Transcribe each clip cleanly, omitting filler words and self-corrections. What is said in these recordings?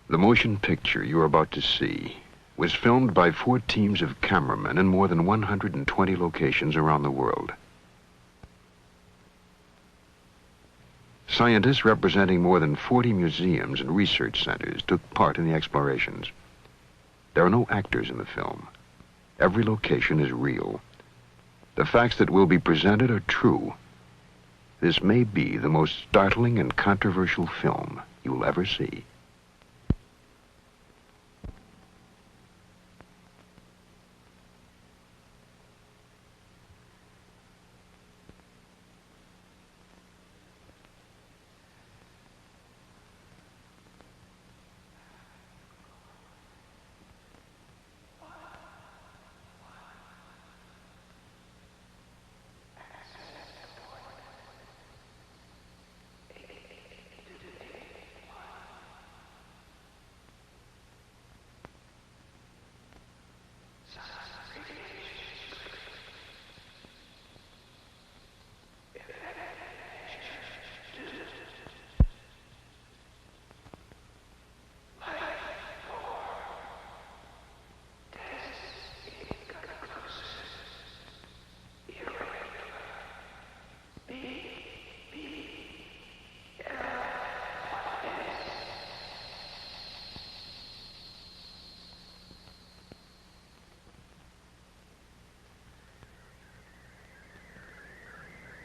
The motion picture you are about to see was filmed by 4 teams of cameramen in more than 120 locations around the world. Scientists representing more than 40 museums and research centers took part in the explorations. There are no actors in the film. Every location is real. The facts that will be presented are true. This may be the most startling and controversial film you'll ever see.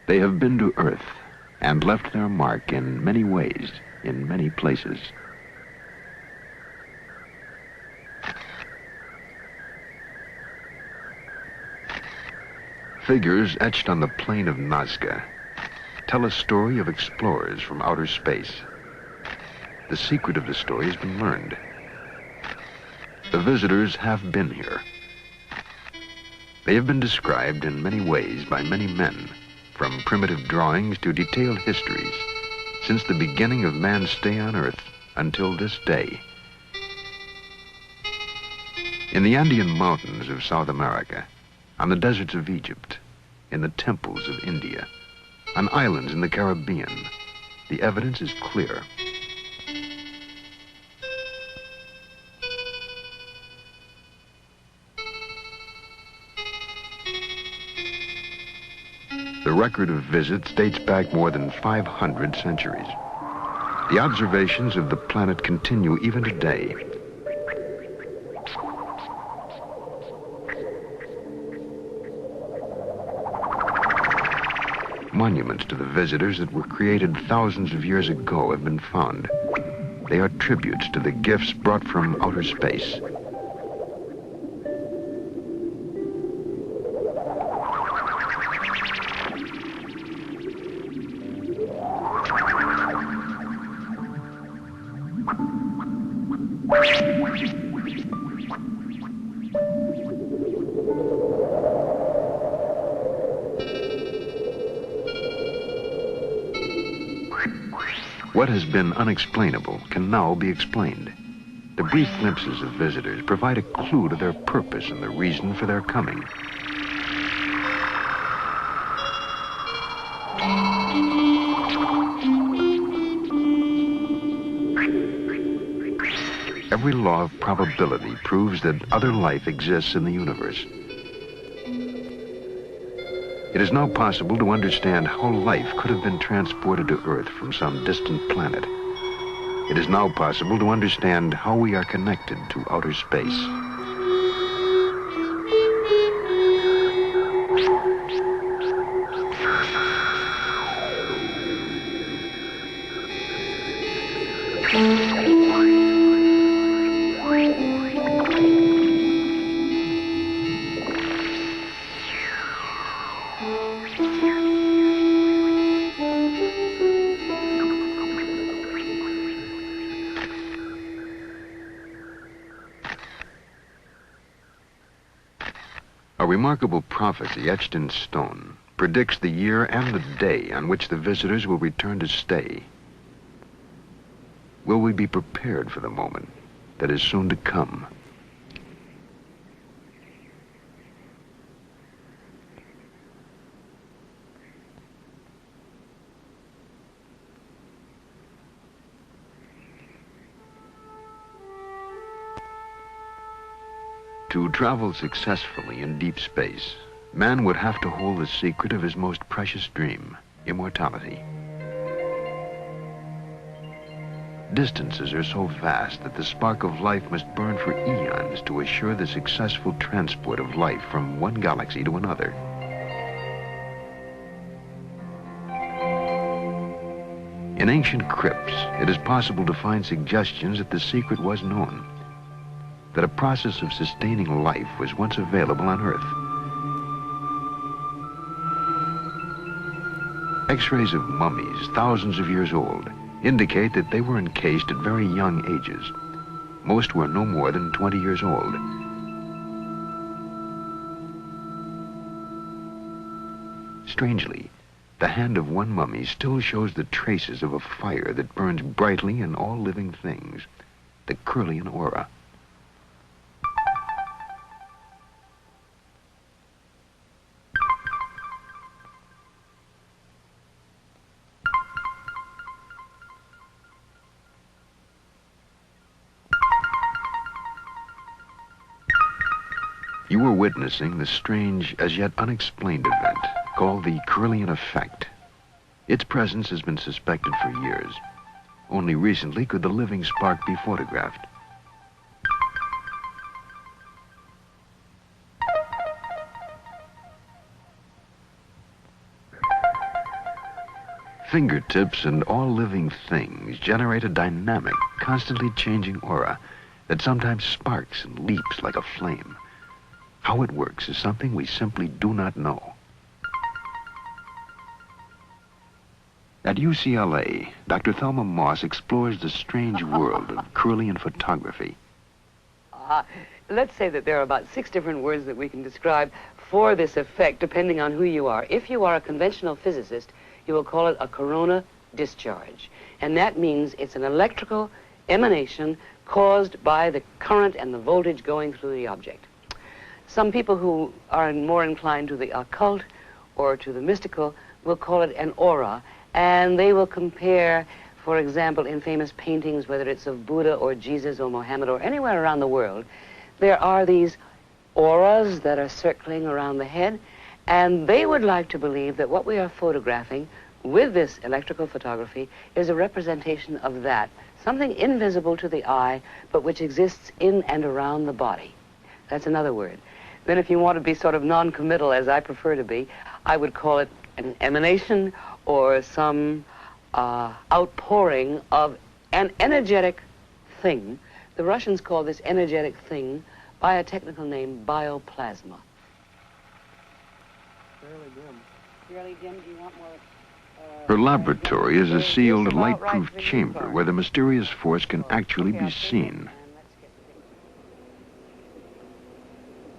They have been to Earth and left their mark in many ways, in many places. Figures etched on the plain of Nazca tell a story of explorers from outer space. The secret of the story has been learned. The visitors have been here. They have been described in many ways by many men, from primitive drawings to detailed histories, since the beginning of man's stay on Earth until this day. In the Andean mountains of South America, on the deserts of Egypt, in the temples of India, on islands in the Caribbean, the evidence is clear. The record of visits dates back more than 500 centuries. The observations of the planet continue even today. Monuments to the visitors that were created thousands of years ago have been found. They are tributes to the gifts brought from outer space. What has been unexplainable can now be explained. The brief glimpses of visitors provide a clue to their purpose and the reason for their coming. Every law of probability proves that other life exists in the universe. It is now possible to understand how life could have been transported to Earth from some distant planet. It is now possible to understand how we are connected to outer space. A remarkable prophecy etched in stone predicts the year and the day on which the visitors will return to stay. Will we be prepared for the moment that is soon to come? To travel successfully in deep space, man would have to hold the secret of his most precious dream, immortality. Distances are so vast that the spark of life must burn for eons to assure the successful transport of life from one galaxy to another. In ancient crypts, it is possible to find suggestions that the secret was known, that a process of sustaining life was once available on Earth. X-rays of mummies, thousands of years old, indicate that they were encased at very young ages. Most were no more than 20 years old. Strangely, the hand of one mummy still shows the traces of a fire that burns brightly in all living things, the Kirlian aura. You were witnessing the strange, as yet unexplained event called the Kirlian effect. Its presence has been suspected for years. Only recently could the living spark be photographed. Fingertips and all living things generate a dynamic, constantly changing aura that sometimes sparks and leaps like a flame. How it works is something we simply do not know. At UCLA, Dr. Thelma Moss explores the strange world of Kirlian photography. Let's say that there are about 6 different words that we can describe for this effect, depending on who you are. If you are a conventional physicist, you will call it a corona discharge. And that means it's an electrical emanation caused by the current and the voltage going through the object. Some people who are more inclined to the occult or to the mystical will call it an aura, and they will compare, for example, in famous paintings, whether it's of Buddha or Jesus or Mohammed or anywhere around the world, there are these auras that are circling around the head, and they would like to believe that what we are photographing with this electrical photography is a representation of that, something invisible to the eye, but which exists in and around the body. That's another word. Then if you want to be sort of non-committal, as I prefer to be, I would call it an emanation or some outpouring of an energetic thing. The Russians call this energetic thing by a technical name, bioplasma. Fairly dim. Fairly dim. Do you want more? Her laboratory is a sealed, light-proof chamber where the mysterious force can actually be seen.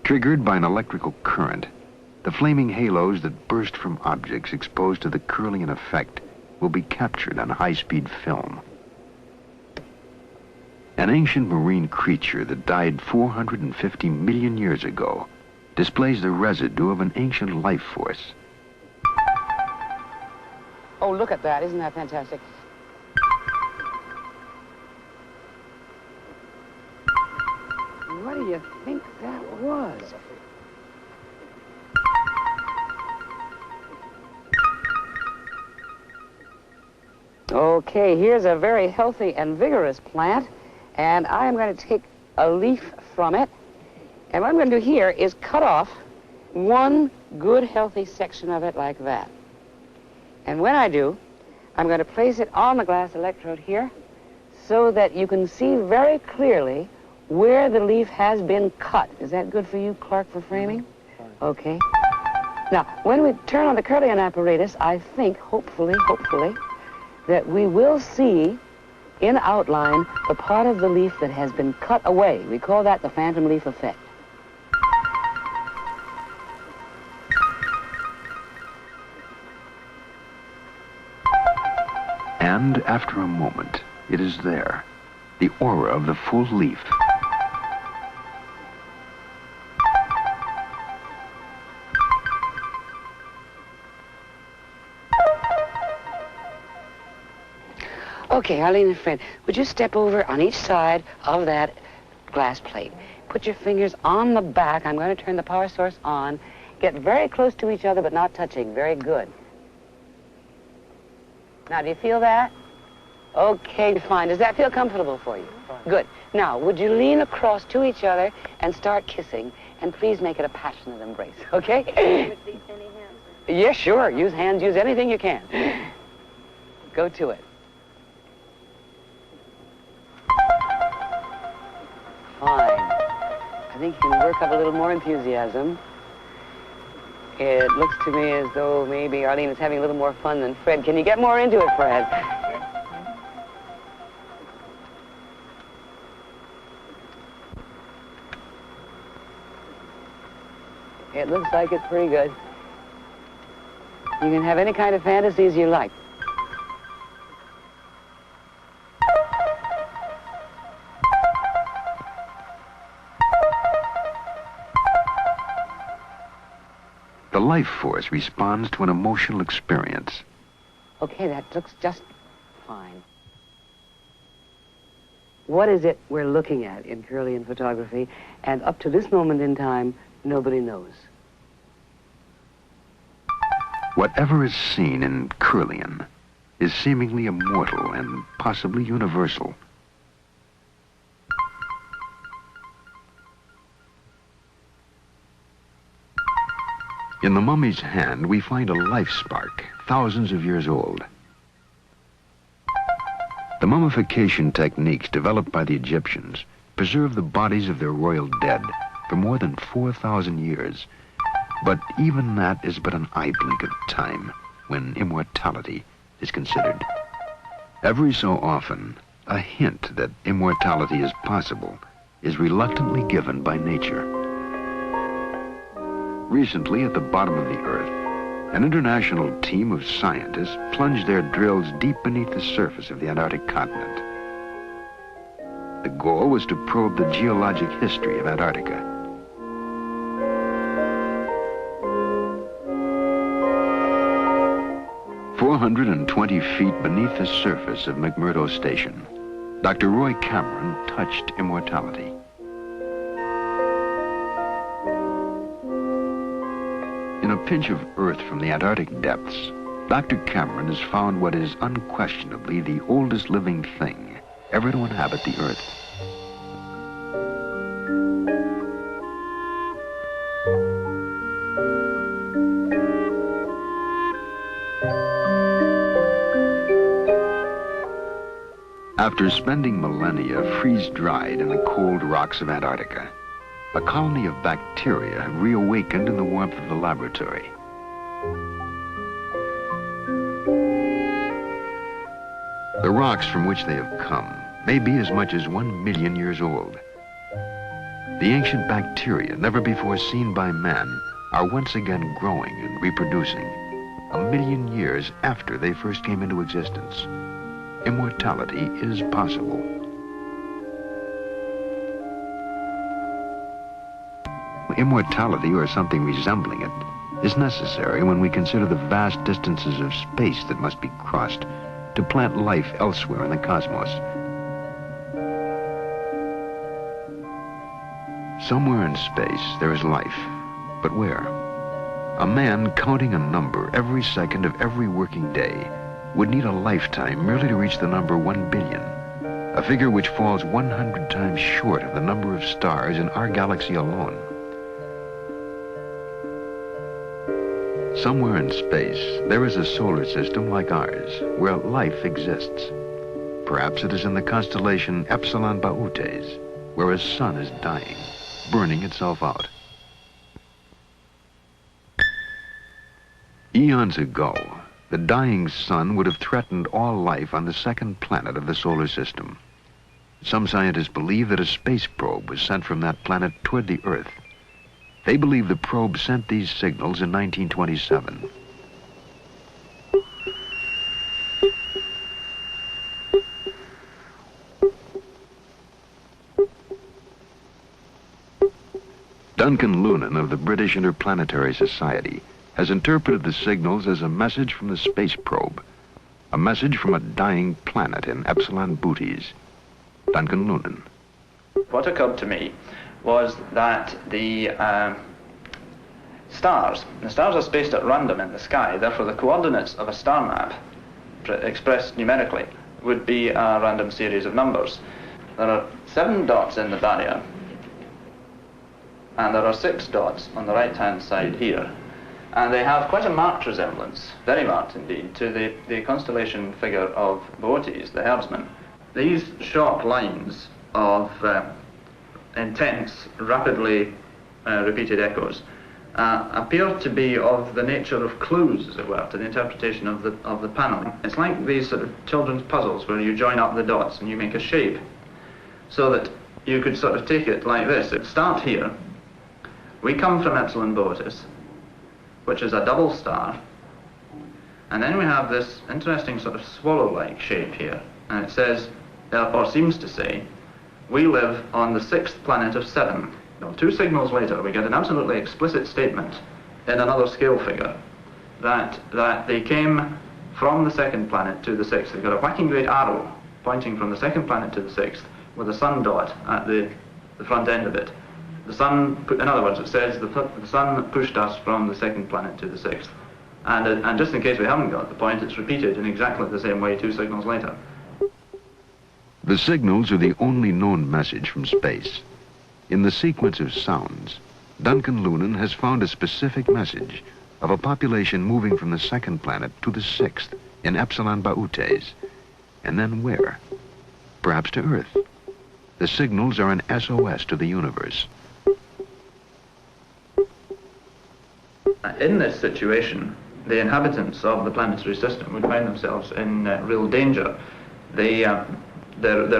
Triggered by an electrical current, the flaming halos that burst from objects exposed to the Kirlian effect will be captured on high-speed film. An ancient marine creature that died 450 million years ago displays the residue of an ancient life force. Oh, look at that. Isn't that fantastic? What do you think that was? Okay, here's a very healthy and vigorous plant, and I am going to take a leaf from it, and what I'm going to do here is cut off one good, healthy section of it like that. And when I do, I'm going to place it on the glass electrode here so that you can see very clearly where the leaf has been cut. Is that good for you, Clark, for framing? Okay. Now, when we turn on the Kirlian apparatus, I think, hopefully, that we will see in outline the part of the leaf that has been cut away. We call that the phantom leaf effect. And after a moment, it is there, the aura of the full leaf. Okay, Arlene and Fred, would you step over on each side of that glass plate? put your fingers on the back. I'm going to turn the power source on. Get very close to each other, but not touching. Very good. Now, do you feel that? Okay, fine. Does that feel comfortable for you? Good. Now, would you lean across to each other and start kissing? And please make it a passionate embrace, okay? With these any hands? Yes, sure. Use hands. Use anything you can. Go to it. Fine. I think you can work up a little more enthusiasm. It looks to me as though maybe Arlene is having a little more fun than Fred. Can you get more into it, Fred? It looks like it's pretty good. You can have any kind of fantasies you like. The life force responds to an emotional experience. Okay, that looks just fine. What is it we're looking at in Curlian photography? And up to this moment in time, nobody knows. Whatever is seen in Curlian is seemingly immortal and possibly universal. In the mummy's hand, we find a life spark, thousands of years old. The mummification techniques developed by the Egyptians preserved the bodies of their royal dead for more than 4,000 years. But even that is but an eye blink of time when immortality is considered. Every so often, a hint that immortality is possible is reluctantly given by nature. Recently, at the bottom of the Earth, an international team of scientists plunged their drills deep beneath the surface of the Antarctic continent. The goal was to probe the geologic history of Antarctica. "420 feet beneath the surface of McMurdo Station, Dr. Roy Cameron touched immortality. In a pinch of earth from the Antarctic depths, Dr. Cameron has found what is unquestionably the oldest living thing ever to inhabit the Earth. After spending millennia freeze-dried in the cold rocks of Antarctica, a colony of bacteria have reawakened in the warmth of the laboratory. The rocks from which they have come may be as much as 1 million years old. The ancient bacteria, never before seen by man, are once again growing and reproducing, 1 million years after they first came into existence. Immortality is possible. Immortality, or something resembling it, is necessary when we consider the vast distances of space that must be crossed to plant life elsewhere in the cosmos. Somewhere in space there is life, but where? A man counting a number every second of every working day would need a lifetime merely to reach the number 1 billion, a figure which falls 100 times short of the number of stars in our galaxy alone. Somewhere in space, there is a solar system like ours, where life exists. Perhaps it is in the constellation Epsilon Bautes, where a sun is dying, burning itself out. Eons ago, the dying sun would have threatened all life on the second planet of the solar system. Some scientists believe that a space probe was sent from that planet toward the Earth. They believe the probe sent these signals in 1927. Duncan Lunan of the British Interplanetary Society has interpreted the signals as a message from the space probe, a message from a dying planet in Epsilon Bautes. Duncan Lunan. What occurred to me was that the stars are spaced at random in the sky, therefore the coordinates of a star map, expressed numerically, would be a random series of numbers. There are 7 dots in the barrier, and there are 6 dots on the right-hand side here. And they have quite a marked resemblance, very marked indeed, to the constellation figure of Boötes, the herdsman. These short lines of intense, rapidly repeated echoes appear to be of the nature of clues, as it were, to the interpretation of the panel. It's like these sort of children's puzzles where you join up the dots and you make a shape, so that you could sort of take it like this. It start here. We come from Epsilon Boötis, which is a double star, and then we have this interesting sort of swallow-like shape here, and it says, or seems to say, we live on the 6th planet of 7. Well, 2 signals later, we get an absolutely explicit statement in another scale figure that they came from the 2nd planet to the 6th. They've got a whacking great arrow pointing from the 2nd planet to the 6th with a sun dot at the front end of it. The sun, in other words, it says the sun pushed us from the 2nd planet to the 6th. And just in case we haven't got the point, it's repeated in exactly the same way 2 signals later. The signals are the only known message from space. In the sequence of sounds, Duncan Lunan has found a specific message of a population moving from the 2nd planet to the 6th in Epsilon Boötes. And then where? Perhaps to Earth. The signals are an SOS to the universe. In this situation, the inhabitants of the planetary system would find themselves in real danger. Their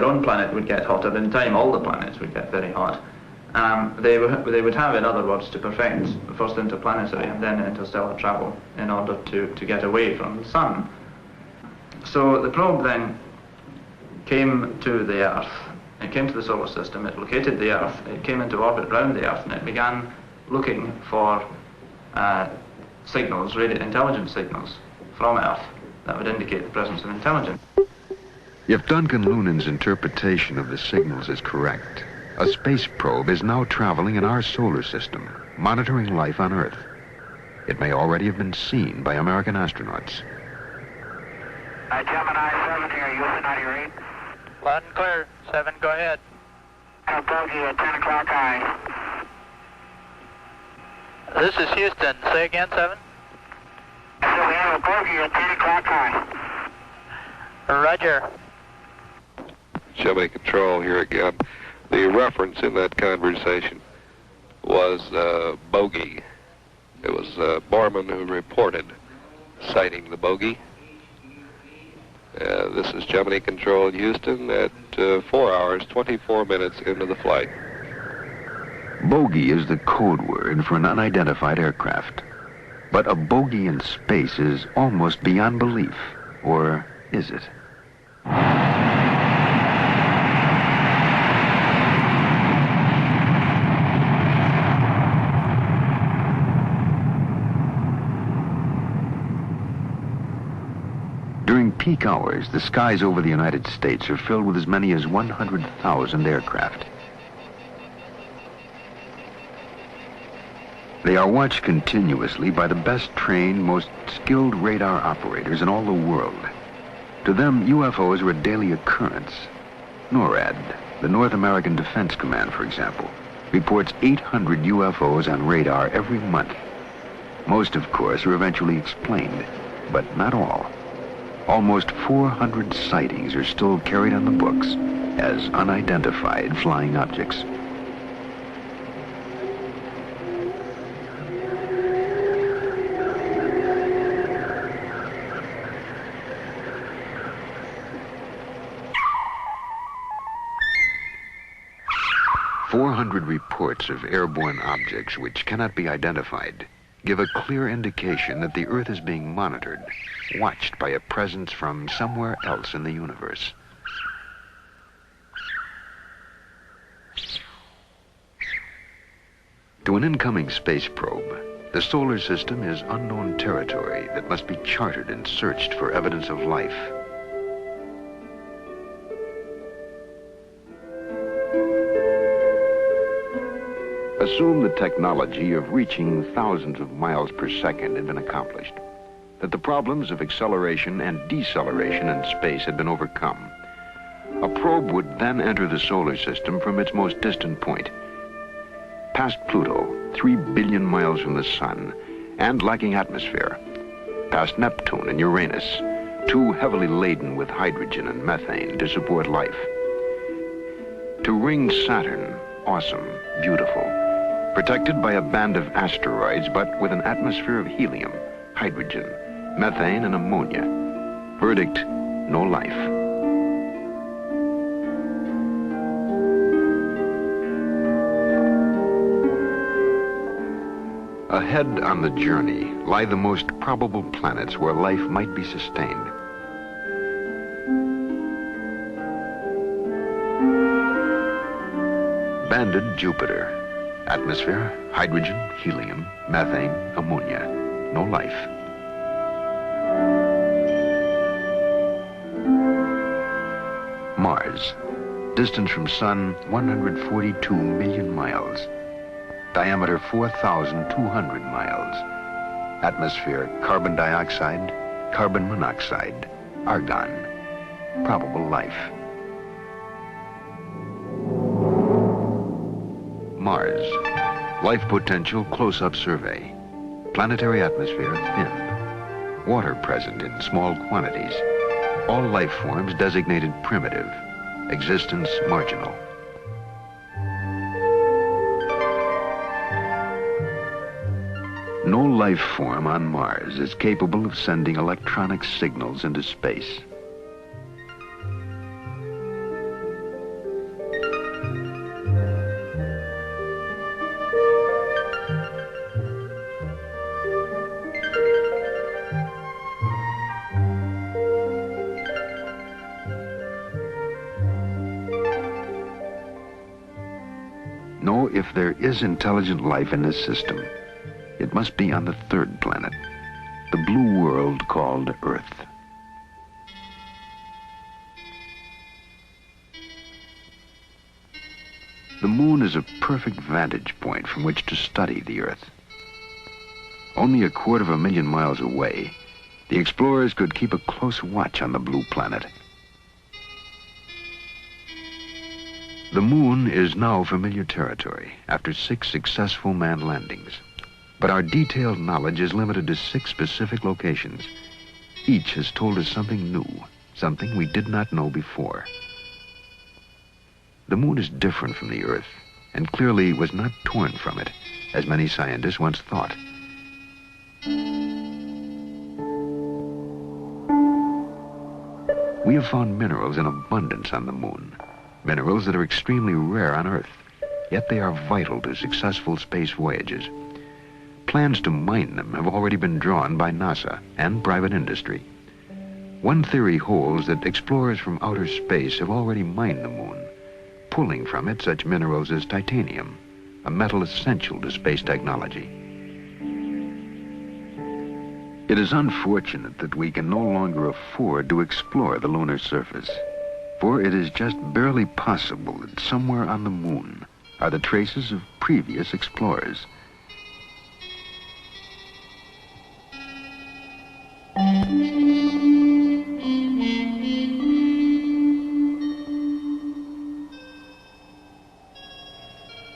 own planet would get hotter. In time, all the planets would get very hot. They would have, in other words, to perfect first interplanetary and then interstellar travel in order to get away from the sun. So the probe then came to the Earth. It came to the solar system. It located the Earth. It came into orbit around the Earth, and it began looking for signals, intelligence signals from Earth that would indicate the presence of intelligence. If Duncan Lunan's interpretation of the signals is correct, a space probe is now traveling in our solar system, monitoring life on Earth. It may already have been seen by American astronauts. Gemini 7 here, Houston, how do you read? Loud and clear. 7, go ahead. Bogey at 10 o'clock high. This is Houston. Say again, 7. So we have a bogey at 10 o'clock high. Roger. Gemini Control here again. The reference in that conversation was bogey. It was Borman who reported sighting the bogey. This is Gemini Control in Houston at 4 hours, 24 minutes into the flight. Bogey is the code word for an unidentified aircraft. But a bogey in space is almost beyond belief. Or is it? During peak hours, the skies over the United States are filled with as many as 100,000 aircraft. They are watched continuously by the best trained, most skilled radar operators in all the world. To them, UFOs are a daily occurrence. NORAD, the North American Defense Command, for example, reports 800 UFOs on radar every month. Most, of course, are eventually explained, but not all. Almost 400 sightings are still carried on the books as unidentified flying objects. Reports of airborne objects which cannot be identified give a clear indication that the Earth is being monitored, watched by a presence from somewhere else in the universe. To an incoming space probe, the solar system is unknown territory that must be charted and searched for evidence of life. Assume the technology of reaching thousands of miles per second had been accomplished, that the problems of acceleration and deceleration in space had been overcome. A probe would then enter the solar system from its most distant point, past Pluto, 3 billion miles from the sun, and lacking atmosphere, past Neptune and Uranus, too heavily laden with hydrogen and methane to support life. To ring Saturn, awesome, beautiful, protected by a band of asteroids, but with an atmosphere of helium, hydrogen, methane, and ammonia. Verdict, no life. Ahead on the journey lie the most probable planets where life might be sustained. Banded Jupiter. Atmosphere, hydrogen, helium, methane, ammonia. No life. Mars. Distance from Sun, 142 million miles. Diameter 4,200 miles. Atmosphere, carbon dioxide, carbon monoxide, argon. Probable life. Mars. Life potential close-up survey. Planetary atmosphere thin. Water present in small quantities. All life forms designated primitive. Existence marginal. No life form on Mars is capable of sending electronic signals into space. No, if there is intelligent life in this system, it must be on the third planet, the blue world called Earth. The moon is a perfect vantage point from which to study the Earth. Only 250,000 miles away, the explorers could keep a close watch on the blue planet. The moon is now familiar territory after 6 successful manned landings. But our detailed knowledge is limited to 6 specific locations. Each has told us something new, something we did not know before. The moon is different from the Earth, and clearly was not torn from it, as many scientists once thought. We have found minerals in abundance on the moon, minerals that are extremely rare on Earth, yet they are vital to successful space voyages. Plans to mine them have already been drawn by NASA and private industry. One theory holds that explorers from outer space have already mined the moon, pulling from it such minerals as titanium, a metal essential to space technology. It is unfortunate that we can no longer afford to explore the lunar surface, for it is just barely possible that somewhere on the moon are the traces of previous explorers.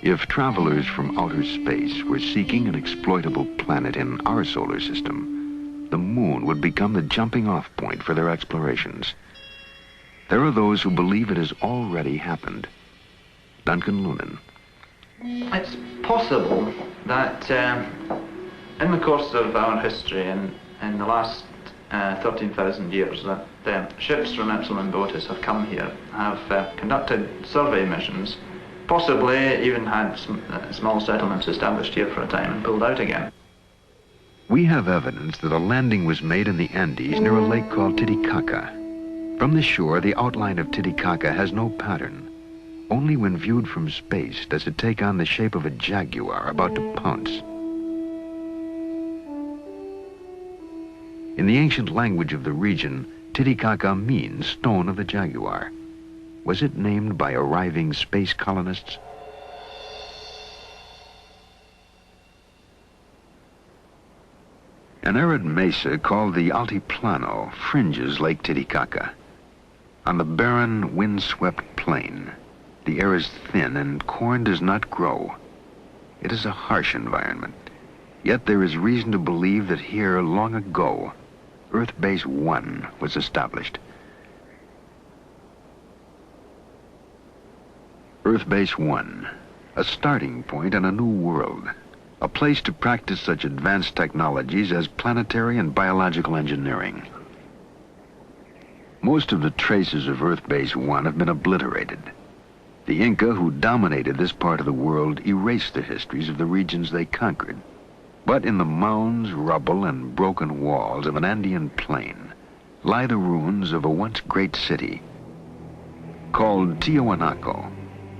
If travelers from outer space were seeking an exploitable planet in our solar system, the moon would become the jumping-off point for their explorations. There are those who believe it has already happened. Duncan Lunan. It's possible that in the course of our history in the last 13,000 years that ships from Epsilon Botis have come here, have conducted survey missions, possibly even had small settlements established here for a time and pulled out again. We have evidence that a landing was made in the Andes near a lake called Titicaca. From the shore, the outline of Titicaca has no pattern. Only when viewed from space does it take on the shape of a jaguar about to pounce. In the ancient language of the region, Titicaca means stone of the jaguar. Was it named by arriving space colonists? An arid mesa called the Altiplano fringes Lake Titicaca. On the barren, wind-swept plain, the air is thin and corn does not grow. It is a harsh environment, yet there is reason to believe that here, long ago, Earth Base 1 was established. Earth Base 1, a starting point on a new world, a place to practice such advanced technologies as planetary and biological engineering. Most of the traces of Earth Base 1 have been obliterated. The Inca who dominated this part of the world erased the histories of the regions they conquered. But in the mounds, rubble, and broken walls of an Andean plain lie the ruins of a once great city. Called Tiwanaku,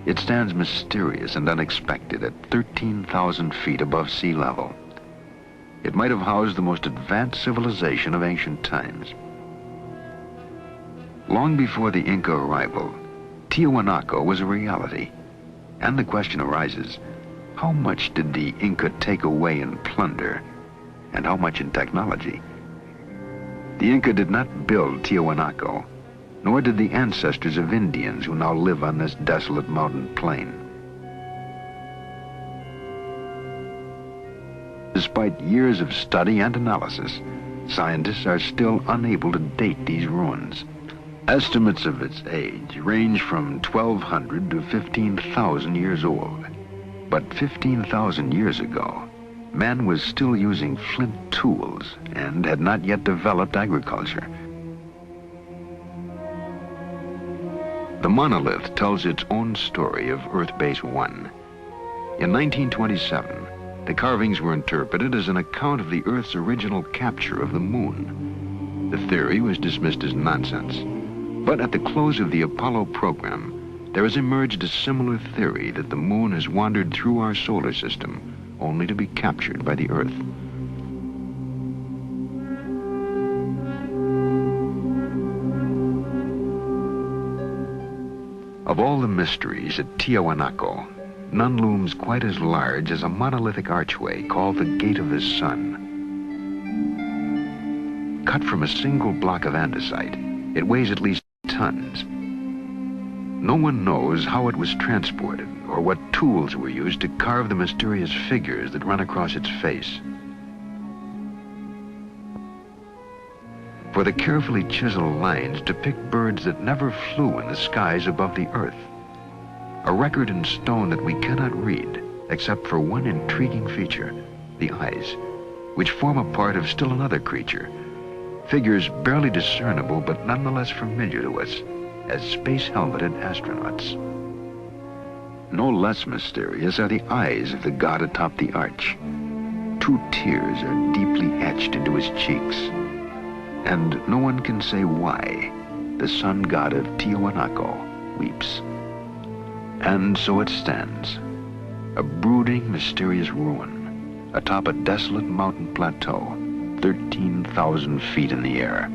it stands mysterious and unexpected at 13,000 feet above sea level. It might have housed the most advanced civilization of ancient times. Long before the Inca arrival, Tiwanaku was a reality. And the question arises, how much did the Inca take away in plunder, and how much in technology? The Inca did not build Tiwanaku, nor did the ancestors of Indians who now live on this desolate mountain plain. Despite years of study and analysis, scientists are still unable to date these ruins. Estimates of its age range from 1,200 to 15,000 years old. But 15,000 years ago, man was still using flint tools and had not yet developed agriculture. The monolith tells its own story of Earth Base 1. In 1927, the carvings were interpreted as an account of the Earth's original capture of the moon. The theory was dismissed as nonsense. But at the close of the Apollo program, there has emerged a similar theory that the moon has wandered through our solar system, only to be captured by the Earth. Of all the mysteries at Tiwanaku, none looms quite as large as a monolithic archway called the Gate of the Sun. Cut from a single block of andesite, it weighs at least tons. No one knows how it was transported or what tools were used to carve the mysterious figures that run across its face. For the carefully chiseled lines depict birds that never flew in the skies above the Earth. A record in stone that we cannot read, except for one intriguing feature, the eyes, which form a part of still another creature. Figures barely discernible, but nonetheless familiar to us as space-helmeted astronauts. No less mysterious are the eyes of the god atop the arch. 2 tears are deeply etched into his cheeks. And no one can say why the sun god of Tiwanaku weeps. And so it stands, a brooding, mysterious ruin atop a desolate mountain plateau, 13,000 feet in the air.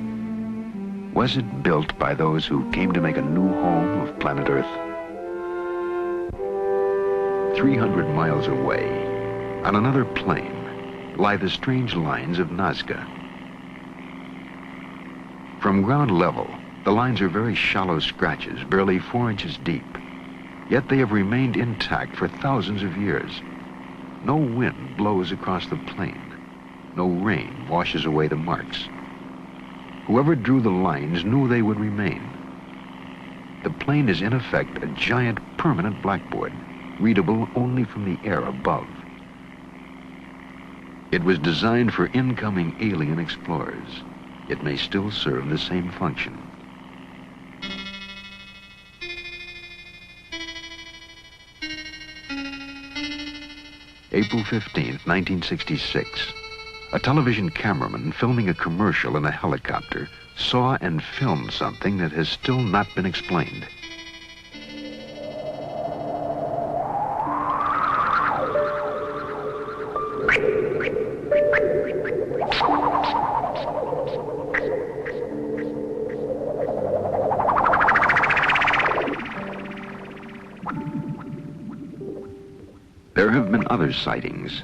Was it built by those who came to make a new home of planet Earth? 300 miles away, on another plain, lie the strange lines of Nazca. From ground level, the lines are very shallow scratches, barely 4 inches deep. Yet they have remained intact for thousands of years. No wind blows across the plain. No rain washes away the marks. Whoever drew the lines knew they would remain. The plain is in effect a giant permanent blackboard, readable only from the air above. It was designed for incoming alien explorers. It may still serve the same function. April 15th, 1966. A television cameraman filming a commercial in a helicopter saw and filmed something that has still not been explained. There have been other sightings.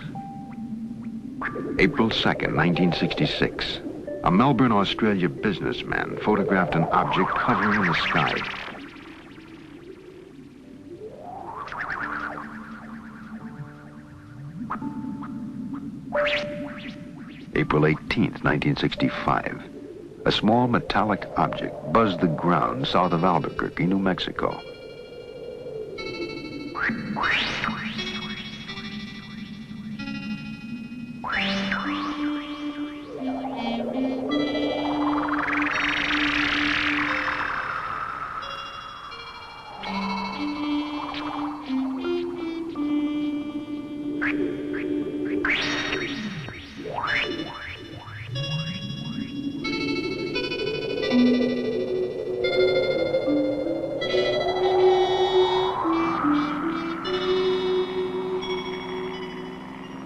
April 2nd, 1966. A Melbourne, Australia businessman photographed an object hovering in the sky. April 18th, 1965. A small metallic object buzzed the ground south of Albuquerque, New Mexico.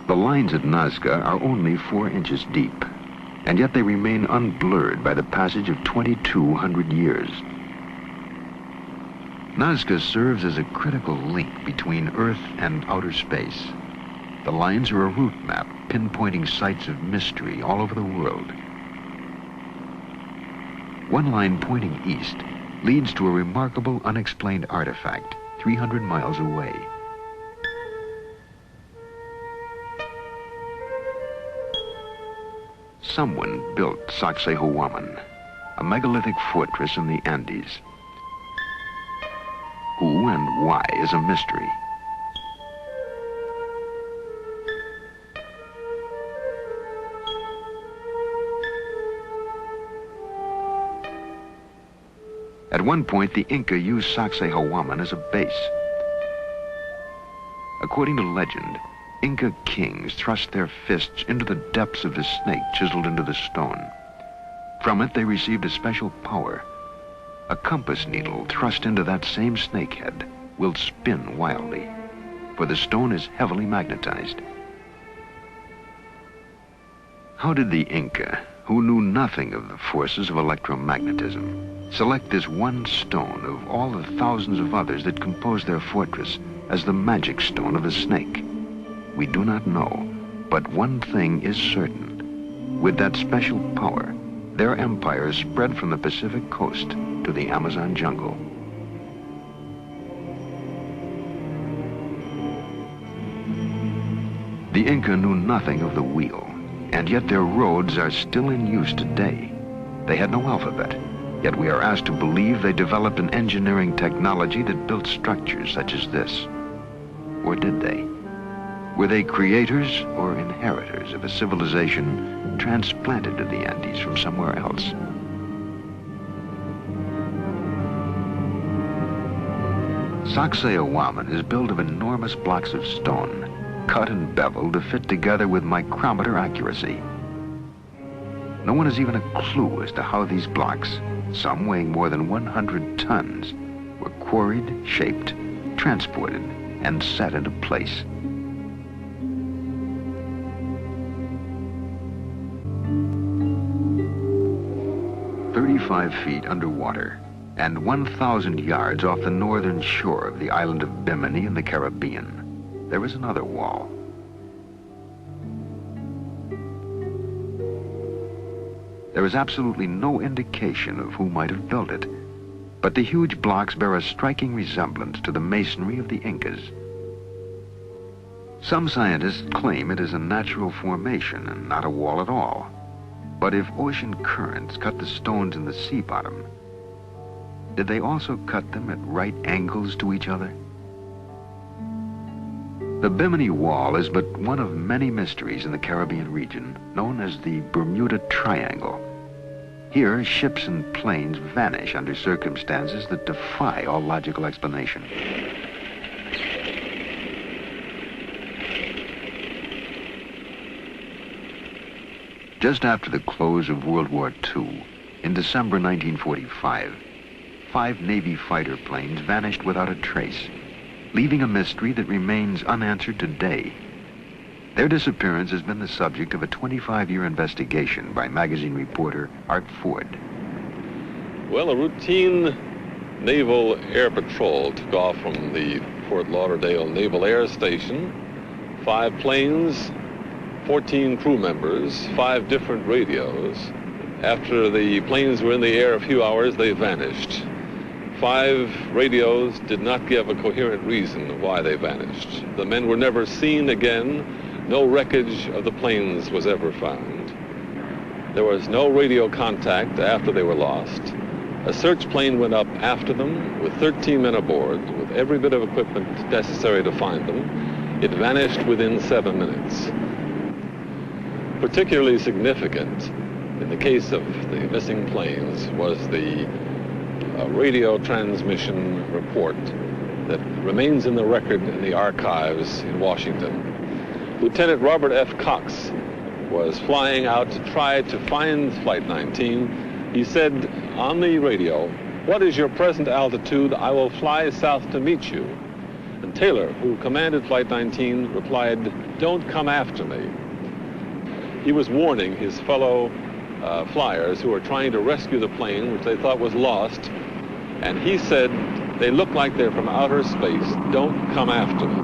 The lines at Nazca are only 4 inches deep, and yet they remain unblurred by the passage of 2,200 years. Nazca serves as a critical link between Earth and outer space. The lines are a route map pinpointing sites of mystery all over the world. One line pointing east leads to a remarkable unexplained artifact 300 miles away. Someone built Sacsayhuaman, a megalithic fortress in the Andes. Who and why is a mystery. At one point, the Inca used Sacsayhuaman as a base. According to legend, Inca kings thrust their fists into the depths of the snake chiseled into the stone. From it, they received a special power. A compass needle thrust into that same snakehead will spin wildly, for the stone is heavily magnetized. How did the Inca, who knew nothing of the forces of electromagnetism, select this one stone of all the thousands of others that composed their fortress as the magic stone of the snake? We do not know, but one thing is certain. With that special power, their empire spread from the Pacific coast to the Amazon jungle. The Inca knew nothing of the wheel, and yet their roads are still in use today. They had no alphabet, yet we are asked to believe they developed an engineering technology that built structures such as this. Or did they? Were they creators or inheritors of a civilization transplanted to the Andes from somewhere else? Sacsayhuaman is built of enormous blocks of stone, cut and beveled to fit together with micrometer accuracy. No one has even a clue as to how these blocks, some weighing more than 100 tons, were quarried, shaped, transported, and set into place. "35 feet underwater and 1,000 yards off the northern shore of the island of Bimini in the Caribbean, there is another wall. There is absolutely no indication of who might have built it, but the huge blocks bear a striking resemblance to the masonry of the Incas. Some scientists claim it is a natural formation and not a wall at all. But if ocean currents cut the stones in the sea bottom, did they also cut them at right angles to each other? The Bimini Wall is but one of many mysteries in the Caribbean region, known as the Bermuda Triangle. Here, ships and planes vanish under circumstances that defy all logical explanation. Just after the close of World War II, in December 1945, 5 Navy fighter planes vanished without a trace, leaving a mystery that remains unanswered today. Their disappearance has been the subject of a 25-year investigation by magazine reporter Art Ford. Well, a routine naval air patrol took off from the Fort Lauderdale Naval Air Station. 5 planes, 14 crew members, 5 different radios. After the planes were in the air a few hours, they vanished. 5 radios did not give a coherent reason why they vanished. The men were never seen again. No wreckage of the planes was ever found. There was no radio contact after they were lost. A search plane went up after them with 13 men aboard, with every bit of equipment necessary to find them. It vanished within 7 minutes. Particularly significant in the case of the missing planes was the radio transmission report that remains in the record in the archives in Washington. Lieutenant Robert F. Cox was flying out to try to find Flight 19. He said on the radio, "What is your present altitude? I will fly south to meet you." And Taylor, who commanded Flight 19, replied, "Don't come after me." He was warning his fellow flyers who were trying to rescue the plane, which they thought was lost. And he said, "They look like they're from outer space. Don't come after me."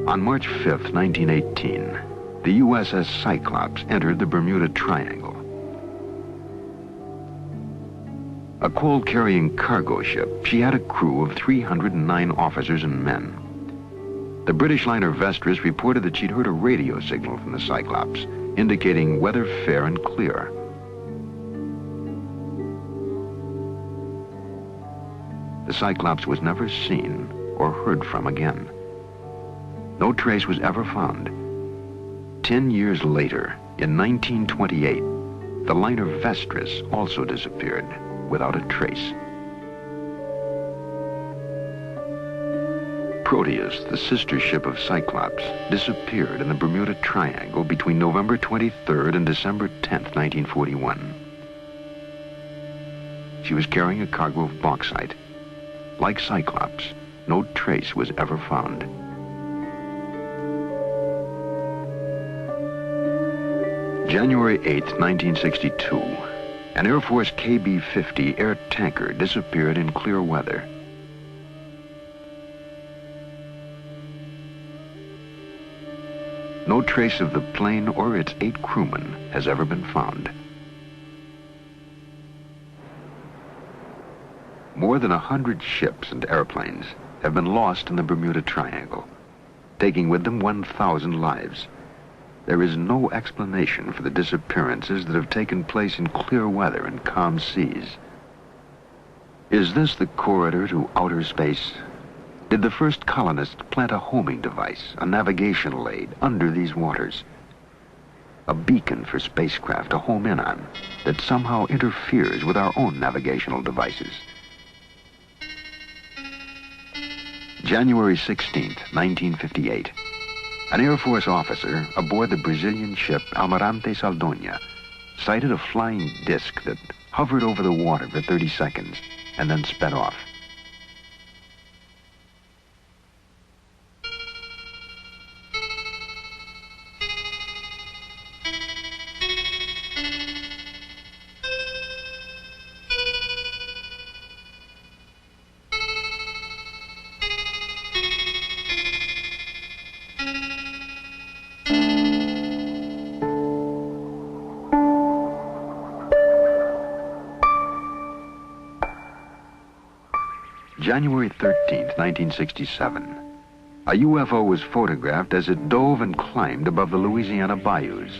On March 5th, 1918, the USS Cyclops entered the Bermuda Triangle. A coal-carrying cargo ship, she had a crew of 309 officers and men. The British liner Vestris reported that she'd heard a radio signal from the Cyclops, indicating weather fair and clear. The Cyclops was never seen or heard from again. No trace was ever found. 10 years later, in 1928, the liner Vestris also disappeared without a trace. Proteus, the sister ship of Cyclops, disappeared in the Bermuda Triangle between November 23rd and December 10th, 1941. She was carrying a cargo of bauxite. Like Cyclops, no trace was ever found. January 8th, 1962, an Air Force KB-50 air tanker disappeared in clear weather. No trace of the plane or its 8 crewmen has ever been found. More than 100 ships and airplanes have been lost in the Bermuda Triangle, taking with them 1,000 lives. There is no explanation for the disappearances that have taken place in clear weather and calm seas. Is this the corridor to outer space? Did the first colonists plant a homing device, a navigational aid, under these waters? A beacon for spacecraft to home in on that somehow interferes with our own navigational devices. January 16th, 1958. An Air Force officer aboard the Brazilian ship Almirante Saldanha sighted a flying disc that hovered over the water for 30 seconds and then sped off. January 13th, 1967. A UFO was photographed as it dove and climbed above the Louisiana bayous.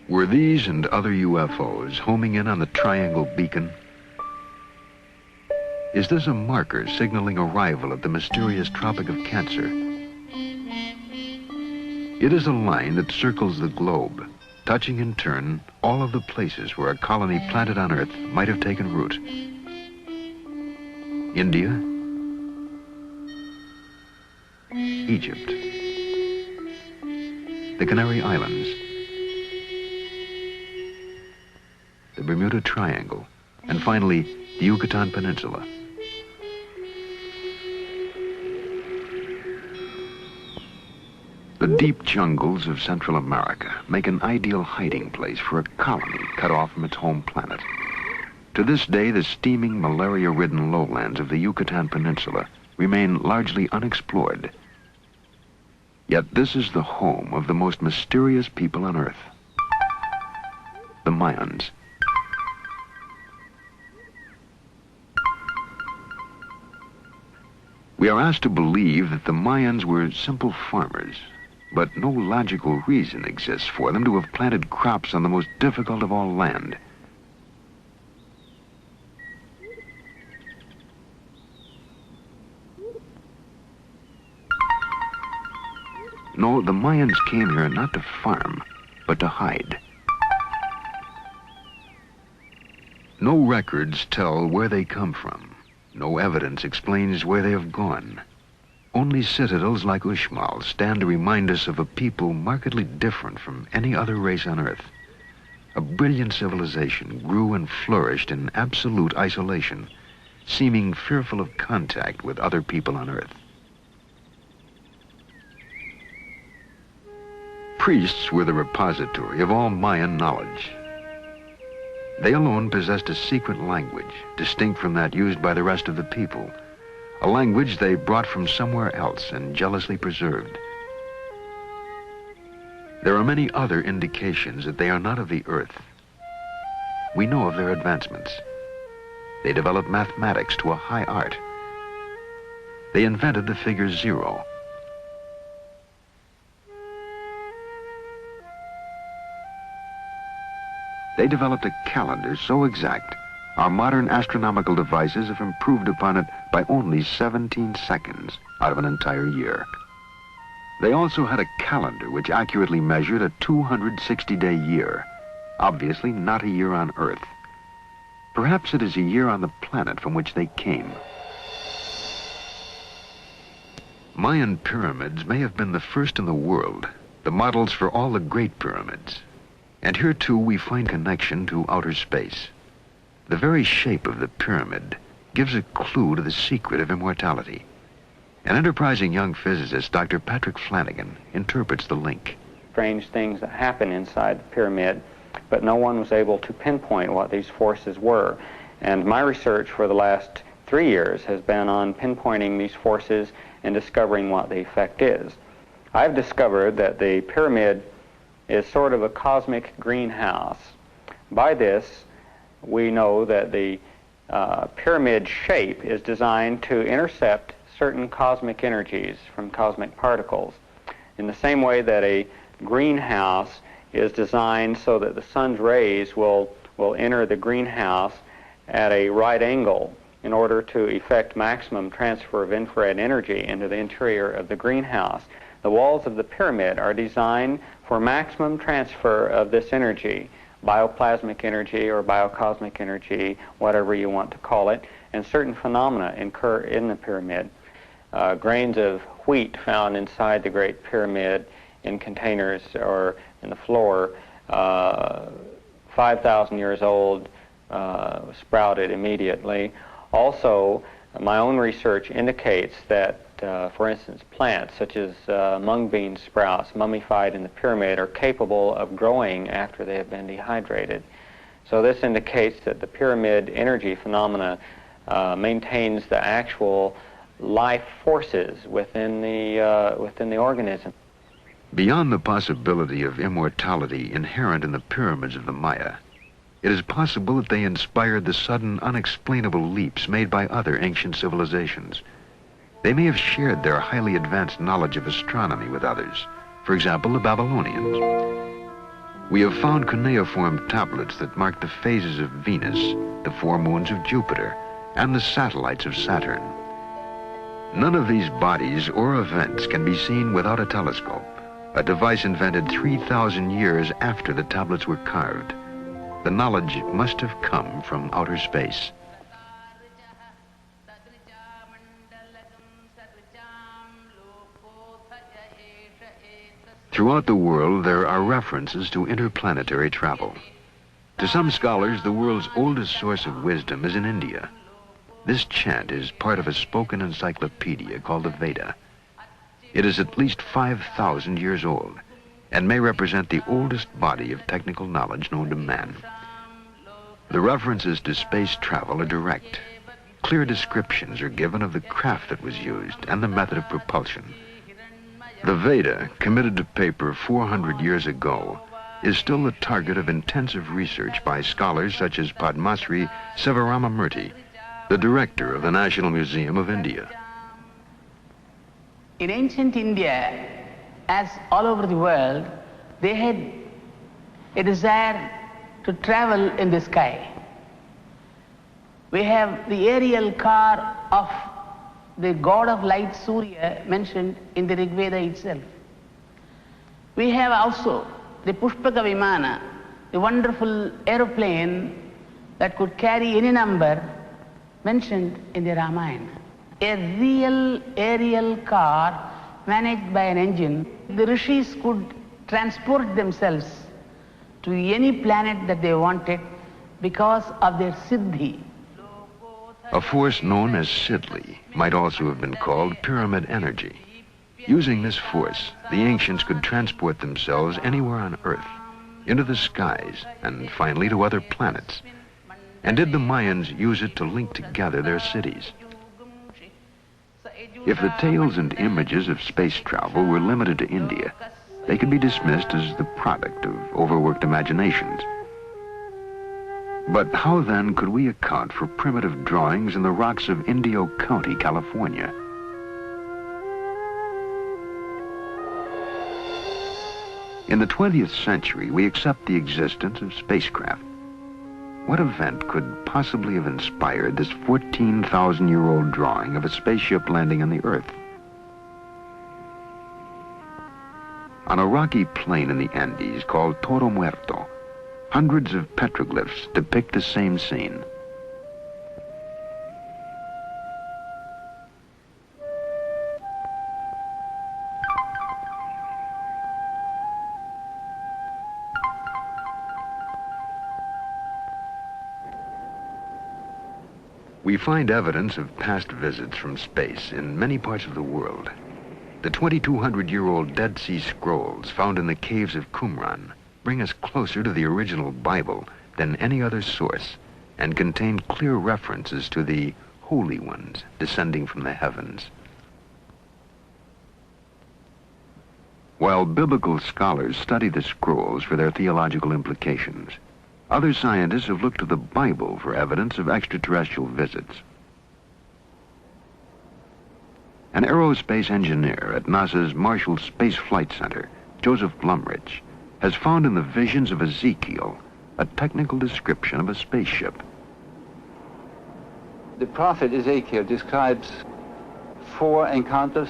Were these and other UFOs homing in on the Triangle Beacon? Is this a marker signaling arrival at the mysterious Tropic of Cancer? It is a line that circles the globe, touching in turn all of the places where a colony planted on Earth might have taken root. India, Egypt, the Canary Islands, the Bermuda Triangle, and finally, the Yucatan Peninsula. The deep jungles of Central America make an ideal hiding place for a colony cut off from its home planet. To this day, the steaming, malaria-ridden lowlands of the Yucatan Peninsula remain largely unexplored. Yet this is the home of the most mysterious people on Earth, the Mayans. We are asked to believe that the Mayans were simple farmers, but no logical reason exists for them to have planted crops on the most difficult of all land. No, the Mayans came here not to farm, but to hide. No records tell where they come from. No evidence explains where they have gone. Only citadels like Uxmal stand to remind us of a people markedly different from any other race on Earth. A brilliant civilization grew and flourished in absolute isolation, seeming fearful of contact with other people on Earth. Priests were the repository of all Mayan knowledge. They alone possessed a secret language, distinct from that used by the rest of the people, a language they brought from somewhere else and jealously preserved. There are many other indications that they are not of the Earth. We know of their advancements. They developed mathematics to a high art. They invented the figure 0. They developed a calendar so exact, our modern astronomical devices have improved upon it by only 17 seconds out of an entire year. They also had a calendar which accurately measured a 260-day year, obviously not a year on Earth. Perhaps it is a year on the planet from which they came. Mayan pyramids may have been the first in the world, the models for all the great pyramids. And here, too, we find connection to outer space. The very shape of the pyramid gives a clue to the secret of immortality. An enterprising young physicist, Dr. Patrick Flanagan, interprets the link. Strange things that happen inside the pyramid, but no one was able to pinpoint what these forces were. And my research for the last 3 years has been on pinpointing these forces and discovering what the effect is. I've discovered that the pyramid is sort of a cosmic greenhouse. By this, we know that the pyramid shape is designed to intercept certain cosmic energies from cosmic particles, in the same way that a greenhouse is designed so that the sun's rays will enter the greenhouse at a right angle in order to effect maximum transfer of infrared energy into the interior of the greenhouse. The walls of the pyramid are designed for maximum transfer of this energy, bioplasmic energy or biocosmic energy, whatever you want to call it, and certain phenomena occur in the pyramid. Grains of wheat found inside the Great Pyramid in containers or in the floor, 5,000 years old, sprouted immediately. Also, my own research indicates that, for instance, plants such as mung bean sprouts mummified in the pyramid are capable of growing after they have been dehydrated. So this indicates that the pyramid energy phenomena maintains the actual life forces within the organism. Beyond the possibility of immortality inherent in the pyramids of the Maya, it is possible that they inspired the sudden, unexplainable leaps made by other ancient civilizations. They may have shared their highly advanced knowledge of astronomy with others, for example, the Babylonians. We have found cuneiform tablets that mark the phases of Venus, the 4 moons of Jupiter, and the satellites of Saturn. None of these bodies or events can be seen without a telescope, a device invented 3,000 years after the tablets were carved. The knowledge must have come from outer space. Throughout the world, there are references to interplanetary travel. To some scholars, the world's oldest source of wisdom is in India. This chant is part of a spoken encyclopedia called the Veda. It is at least 5,000 years old and may represent the oldest body of technical knowledge known to man. The references to space travel are direct. Clear descriptions are given of the craft that was used and the method of propulsion. The Veda, committed to paper 400 years ago, is still the target of intensive research by scholars such as Padmasri Sivaramamurthy, the director of the National Museum of India. In ancient India, as all over the world, they had a desire to travel in the sky. We have the aerial car of the god of light Surya mentioned in the Rig Veda itself. We have also the Pushpaka Vimana, the wonderful aeroplane that could carry any number mentioned in the Ramayana. A real aerial car managed by an engine. The rishis could transport themselves to any planet that they wanted because of their siddhi. A force known as Sidli might also have been called pyramid energy. Using this force, the ancients could transport themselves anywhere on Earth, into the skies, and finally to other planets. And did the Mayans use it to link together their cities? If the tales and images of space travel were limited to India, they could be dismissed as the product of overworked imaginations. But how then could we account for primitive drawings in the rocks of Indio County, California? In the 20th century, we accept the existence of spacecraft. What event could possibly have inspired this 14,000-year-old drawing of a spaceship landing on the Earth? On a rocky plain in the Andes called Toro Muerto, hundreds of petroglyphs depict the same scene. We find evidence of past visits from space in many parts of the world. The 2,200-year-old Dead Sea Scrolls found in the caves of Qumran bring us closer to the original Bible than any other source and contain clear references to the Holy Ones descending from the heavens. While biblical scholars study the scrolls for their theological implications, other scientists have looked to the Bible for evidence of extraterrestrial visits. An aerospace engineer at NASA's Marshall Space Flight Center, Joseph Blumrich, has found in the visions of Ezekiel a technical description of a spaceship. The prophet Ezekiel describes 4 encounters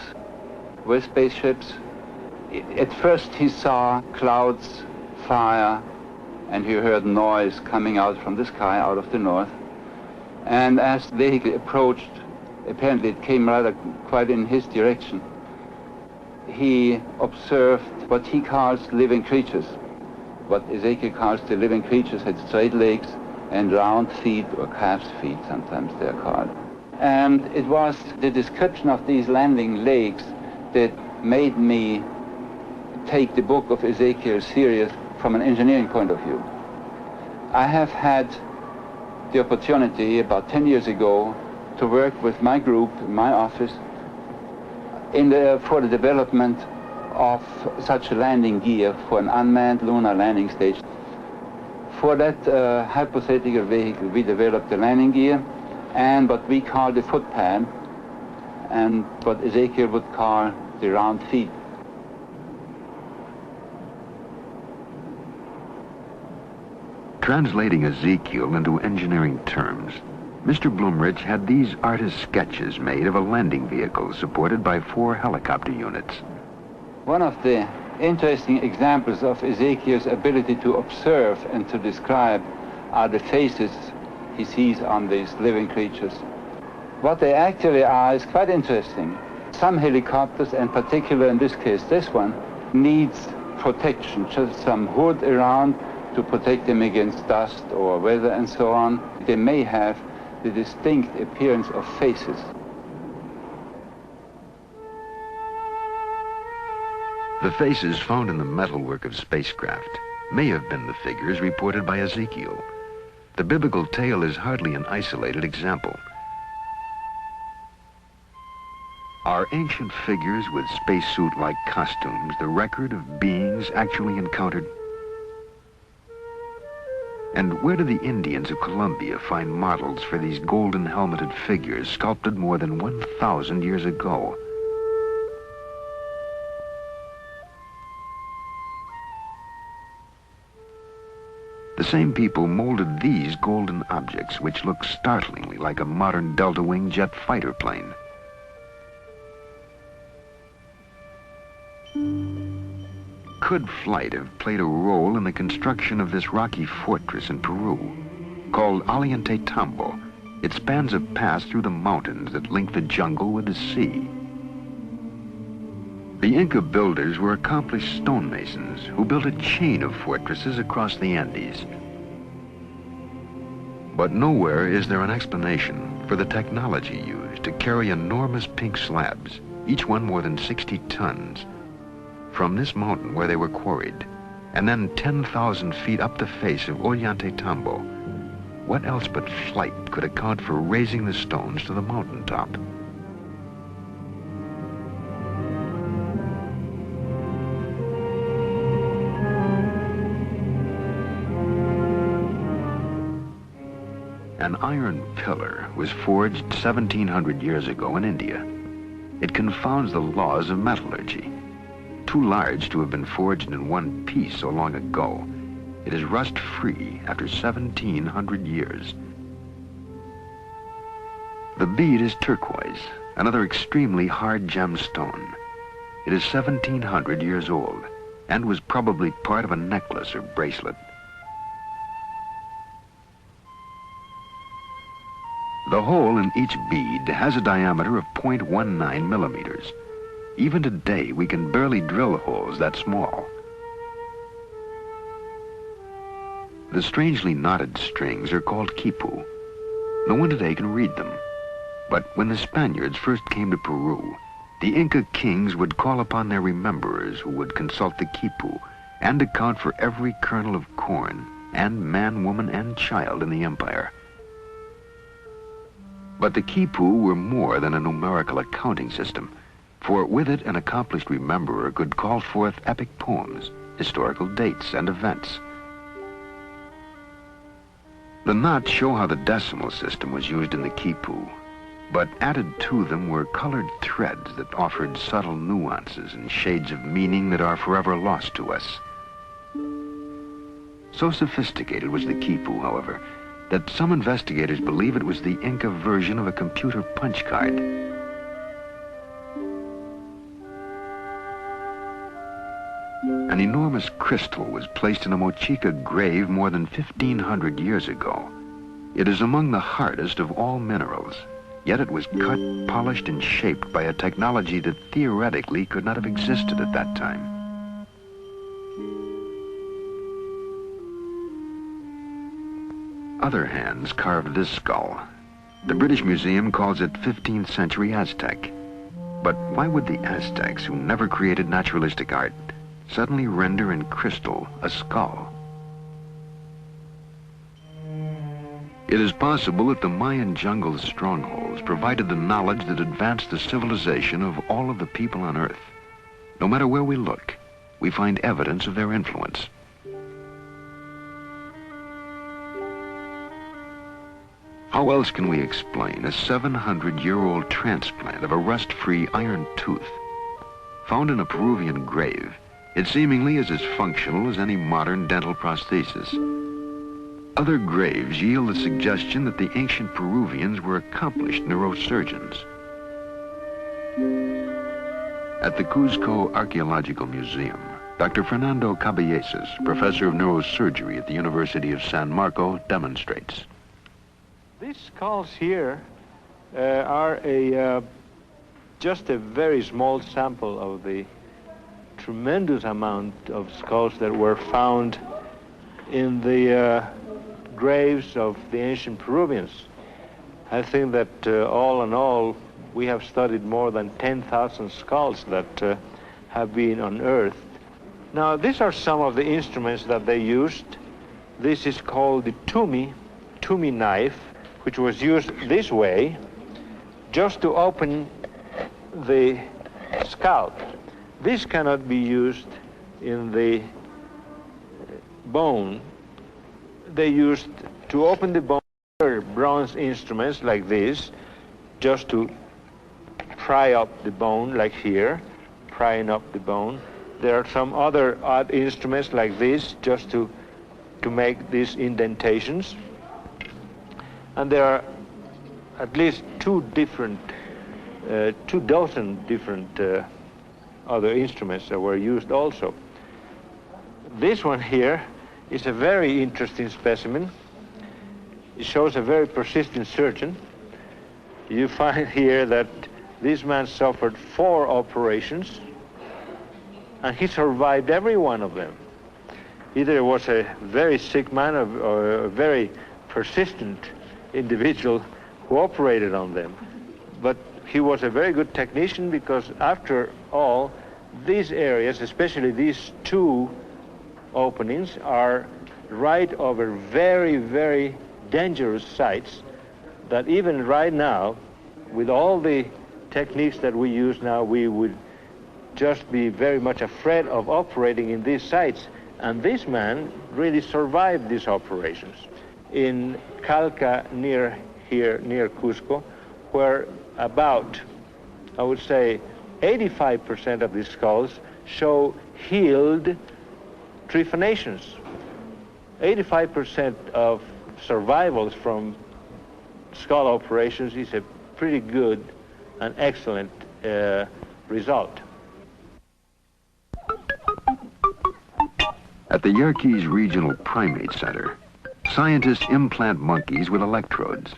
with spaceships. At first he saw clouds, fire, and he heard noise coming out from the sky, out of the north. And as the vehicle approached, apparently it came rather quite in his direction, he observed what he calls living creatures. What Ezekiel calls the living creatures had straight legs and round feet, or calf's feet sometimes they're called. And it was the description of these landing legs that made me take the book of Ezekiel serious from an engineering point of view. I have had the opportunity about 10 years ago to work with my group in my office for the development of such a landing gear for an unmanned lunar landing station. For that hypothetical vehicle, we developed the landing gear and what we call the footpad, and what Ezekiel would call the round feet. Translating Ezekiel into engineering terms, Mr. Blumrich had these artist sketches made of a landing vehicle supported by 4 helicopter units. One of the interesting examples of Ezekiel's ability to observe and to describe are the faces he sees on these living creatures. What they actually are is quite interesting. Some helicopters, in particular in this case this one, needs protection, just some hood around to protect them against dust or weather and so on. They may have the distinct appearance of faces. The faces found in the metalwork of spacecraft may have been the figures reported by Ezekiel. The biblical tale is hardly an isolated example. Are ancient figures with spacesuit-like costumes the record of beings actually encountered? And where do the Indians of Colombia find models for these golden helmeted figures sculpted more than 1,000 years ago? The same people molded these golden objects, which look startlingly like a modern delta-wing jet fighter plane. Could flight have played a role in the construction of this rocky fortress in Peru? Called Ollantaytambo, it spans a pass through the mountains that link the jungle with the sea. The Inca builders were accomplished stonemasons who built a chain of fortresses across the Andes. But nowhere is there an explanation for the technology used to carry enormous pink slabs, each one more than 60 tons, from this mountain where they were quarried, and then 10,000 feet up the face of Ollantaytambo. What else but flight could account for raising the stones to the mountaintop? An iron pillar was forged 1,700 years ago in India. It confounds the laws of metallurgy. Too large to have been forged in one piece so long ago, it is rust-free after 1,700 years. The bead is turquoise, another extremely hard gemstone. It is 1,700 years old and was probably part of a necklace or bracelet. The hole in each bead has a diameter of 0.19 millimeters. Even today, we can barely drill holes that small. The strangely knotted strings are called quipu. No one today can read them. But when the Spaniards first came to Peru, the Inca kings would call upon their rememberers who would consult the quipu and account for every kernel of corn and man, woman, and child in the empire. But the quipu were more than a numerical accounting system, for with it an accomplished rememberer could call forth epic poems, historical dates, and events. The knots show how the decimal system was used in the quipu, but added to them were colored threads that offered subtle nuances and shades of meaning that are forever lost to us. So sophisticated was the quipu, however, that some investigators believe it was the Inca version of a computer punch card. An enormous crystal was placed in a Mochica grave more than 1,500 years ago. It is among the hardest of all minerals, yet it was cut, polished, and shaped by a technology that theoretically could not have existed at that time. Other hands carved this skull. The British Museum calls it 15th century Aztec. But why would the Aztecs, who never created naturalistic art, suddenly render in crystal a skull? It is possible that the Mayan jungle strongholds provided the knowledge that advanced the civilization of all of the people on Earth. No matter where we look, we find evidence of their influence. How else can we explain a 700-year-old transplant of a rust-free iron tooth? Found in a Peruvian grave, it seemingly is as functional as any modern dental prosthesis. Other graves yield the suggestion that the ancient Peruvians were accomplished neurosurgeons. At the Cuzco Archaeological Museum, Dr. Fernando Caballesas, professor of neurosurgery at the University of San Marco, demonstrates. These skulls here are just a very small sample of the tremendous amount of skulls that were found in the graves of the ancient Peruvians. I think that all in all, we have studied more than 10,000 skulls that have been unearthed. Now, these are some of the instruments that they used. This is called the tumi knife, which was used this way just to open the scalp. This cannot be used in the bone. They used to open the bone bronze instruments like this, just to pry up the bone, like here, prying up the bone. There are some other odd instruments like this, just to make these indentations. And there are at least 2 dozen different other instruments that were used also. This one here is a very interesting specimen. It shows a very persistent surgeon. You find here that this man suffered 4 operations, and he survived every one of them. Either it was a very sick man or a very persistent individual who operated on them. But he was a very good technician, because after all, these areas, especially these 2 openings, are right over very, very dangerous sites that even right now, with all the techniques that we use now, we would just be very much afraid of operating in these sites. And this man really survived these operations. In Calca, near here, near Cusco, where about, I would say, 85% of these skulls show healed trephanations. 85% of survivals from skull operations is a pretty good and excellent result. At the Yerkes Regional Primate Center, scientists implant monkeys with electrodes.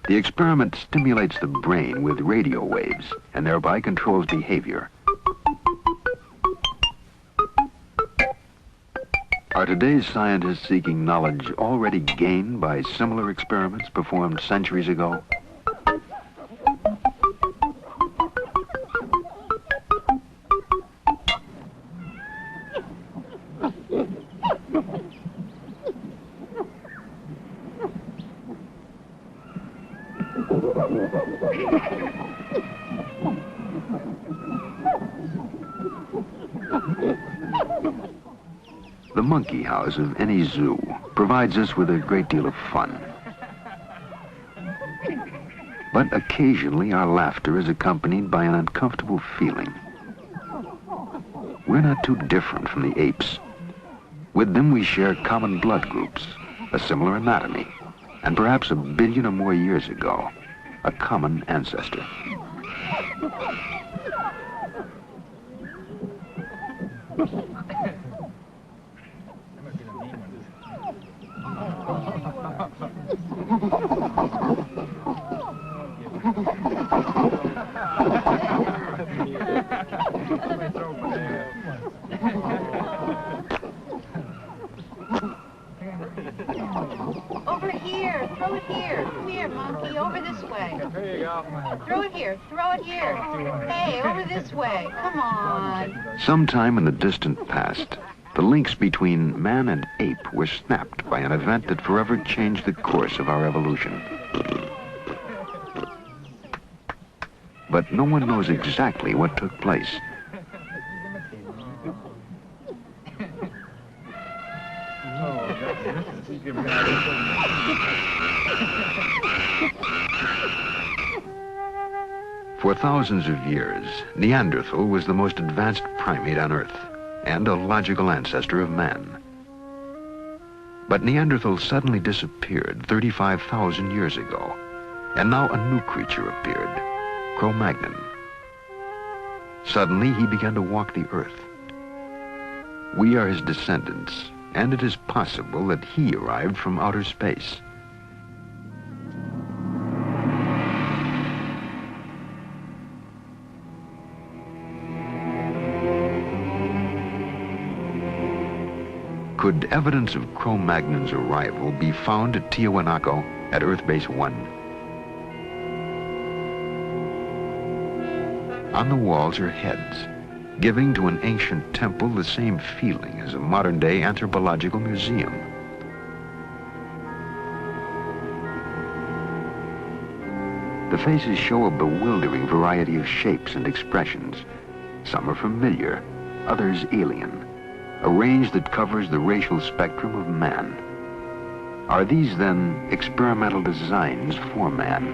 The experiment stimulates the brain with radio waves and thereby controls behavior. Are today's scientists seeking knowledge already gained by similar experiments performed centuries ago? The monkey house of any zoo provides us with a great deal of fun. But occasionally our laughter is accompanied by an uncomfortable feeling. We're not too different from the apes. With them we share common blood groups, a similar anatomy, and perhaps 1 billion or more years ago, a common ancestor. Over here, throw it here. Come here, monkey, over this way. Here you go. Throw it here, Hey, over this way, come on. Sometime in the distant past, the links between man and ape were snapped by an event that forever changed the course of our evolution. But no one knows exactly what took place. For thousands of years, Neanderthal was the most advanced primate on Earth and a logical ancestor of man. But Neanderthal suddenly disappeared 35,000 years ago, and now a new creature appeared, Cro-Magnon. Suddenly, he began to walk the Earth. We are his descendants, and it is possible that he arrived from outer space. Could evidence of Cro-Magnon's arrival be found at Tiwanaku at Earth Base 1? On the walls are heads, giving to an ancient temple the same feeling as a modern-day anthropological museum. The faces show a bewildering variety of shapes and expressions. Some are familiar, others alien, a range that covers the racial spectrum of man. Are these, then, experimental designs for man?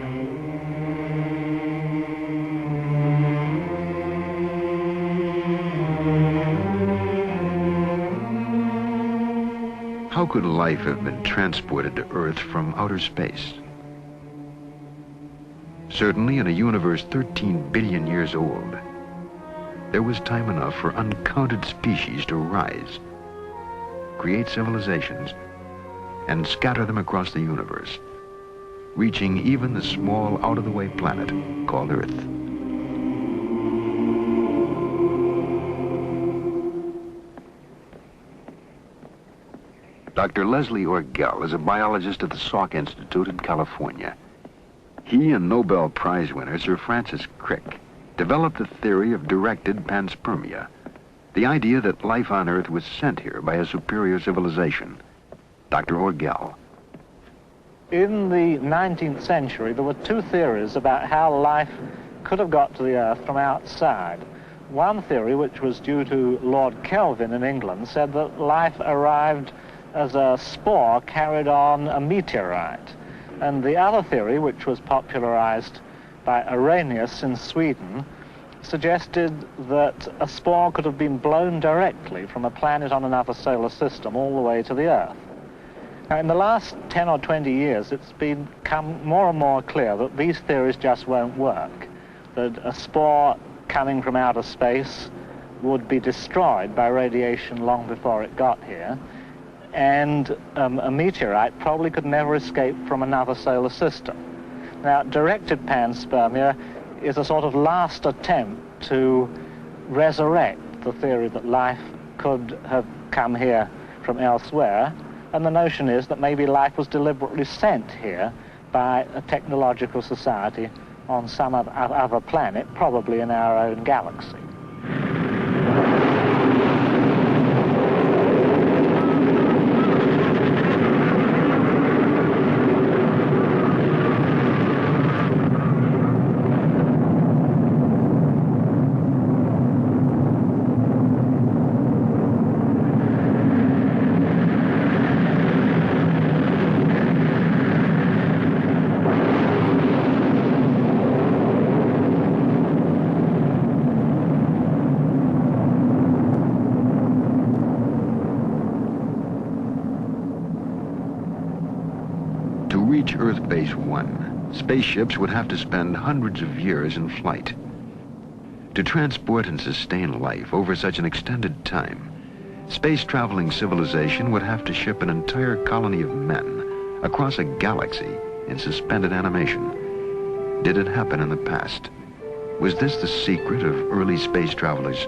How could life have been transported to Earth from outer space? Certainly in a universe 13 billion years old, there was time enough for uncounted species to rise, create civilizations, and scatter them across the universe, reaching even the small, out-of-the-way planet called Earth. Dr. Leslie Orgel is a biologist at the Salk Institute in California. He and Nobel Prize winner Sir Francis Crick developed the theory of directed panspermia, the idea that life on Earth was sent here by a superior civilization. Dr. Orgel. In the 19th century, there were two theories about how life could have got to the Earth from outside. One theory, which was due to Lord Kelvin in England, said that life arrived as a spore carried on a meteorite. And the other theory, which was popularized by Arrhenius in Sweden, suggested that a spore could have been blown directly from a planet on another solar system all the way to the Earth. Now, in the last 10 or 20 years, it's become more and more clear that these theories just won't work, that a spore coming from outer space would be destroyed by radiation long before it got here, and a meteorite probably could never escape from another solar system. Now, directed panspermia is a sort of last attempt to resurrect the theory that life could have come here from elsewhere, and the notion is that maybe life was deliberately sent here by a technological society on some other planet, probably in our own galaxy. Earth Base 1, spaceships would have to spend hundreds of years in flight. To transport and sustain life over such an extended time, space-traveling civilization would have to ship an entire colony of men across a galaxy in suspended animation. Did it happen in the past? Was this the secret of early space travelers?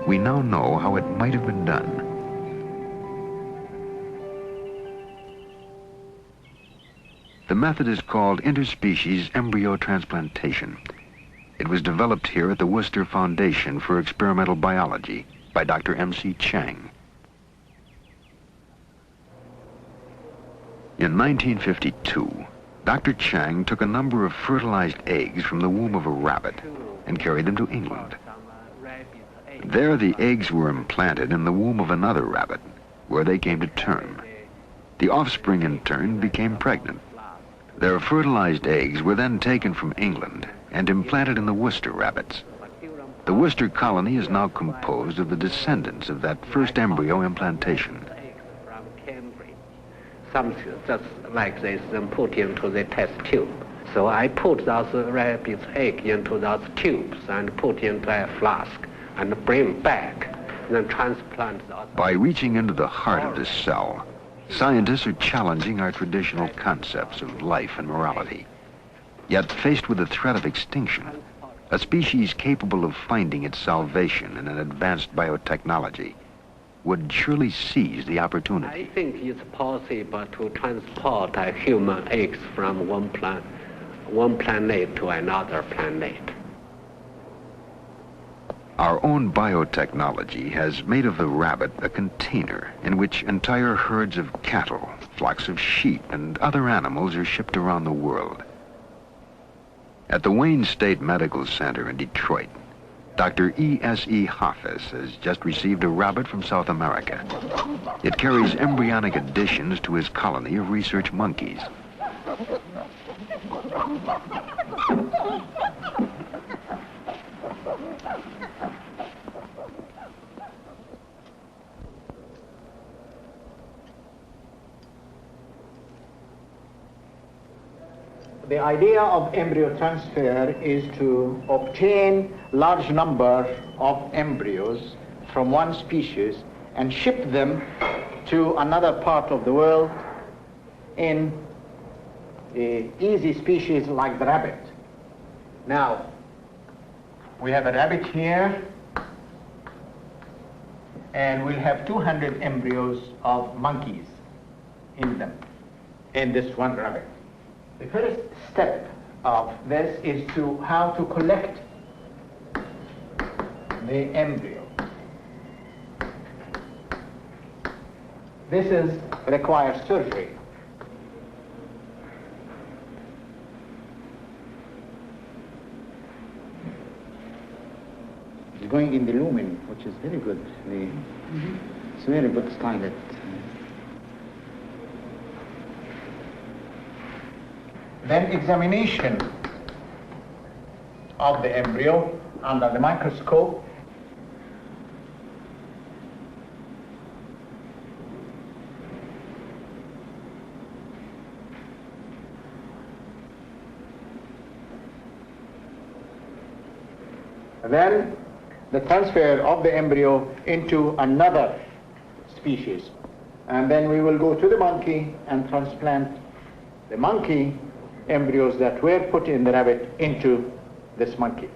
We now know how it might have been done. The method is called interspecies embryo transplantation. It was developed here at the Worcester Foundation for Experimental Biology by Dr. M.C. Chang. In 1952, Dr. Chang took a number of fertilized eggs from the womb of a rabbit and carried them to England. There, the eggs were implanted in the womb of another rabbit, where they came to term. The offspring, in turn, became pregnant. Their fertilized eggs were then taken from England and implanted in the Worcester rabbits. The Worcester colony is now composed of the descendants of that first embryo implantation. Some just like this and put into the test tube. So I put those rabbit's egg into those tubes and put into a flask and bring back, then transplant those. By reaching into the heart of this cell, scientists are challenging our traditional concepts of life and morality. Yet, faced with the threat of extinction, a species capable of finding its salvation in an advanced biotechnology, would surely seize the opportunity. I think it's possible to transport human eggs from one planet to another planet. Our own biotechnology has made of the rabbit a container in which entire herds of cattle, flocks of sheep, and other animals are shipped around the world. At the Wayne State Medical Center in Detroit, Dr. E.S.E. Hoffes has just received a rabbit from South America. It carries embryonic additions to his colony of research monkeys. The idea of embryo transfer is to obtain large number of embryos from one species and ship them to another part of the world in an easy species like the rabbit. Now, we have a rabbit here, and we'll have 200 embryos of monkeys in them, in this one rabbit. The first step of this is how to collect the embryo. This requires surgery. It's going in the lumen, which is very good. It's very good style. Then examination of the embryo under the microscope. Then the transfer of the embryo into another species. And then we will go to the monkey and transplant the monkey embryos that were put in the rabbit into this monkey.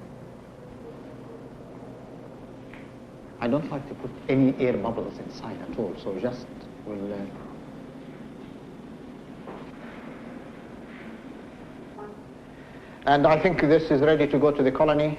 I don't like to put any air bubbles inside at all, so just we'll... And I think this is ready to go to the colony.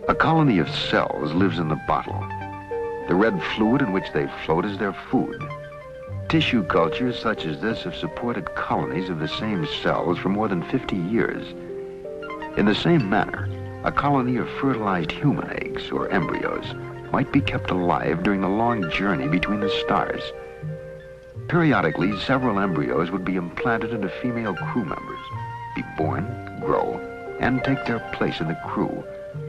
A colony of cells lives in the bottle. The red fluid in which they float is their food. Tissue cultures such as this have supported colonies of the same cells for more than 50 years. In the same manner, a colony of fertilized human eggs, or embryos, might be kept alive during the long journey between the stars. Periodically, several embryos would be implanted into female crew members, be born, grow, and take their place in the crew,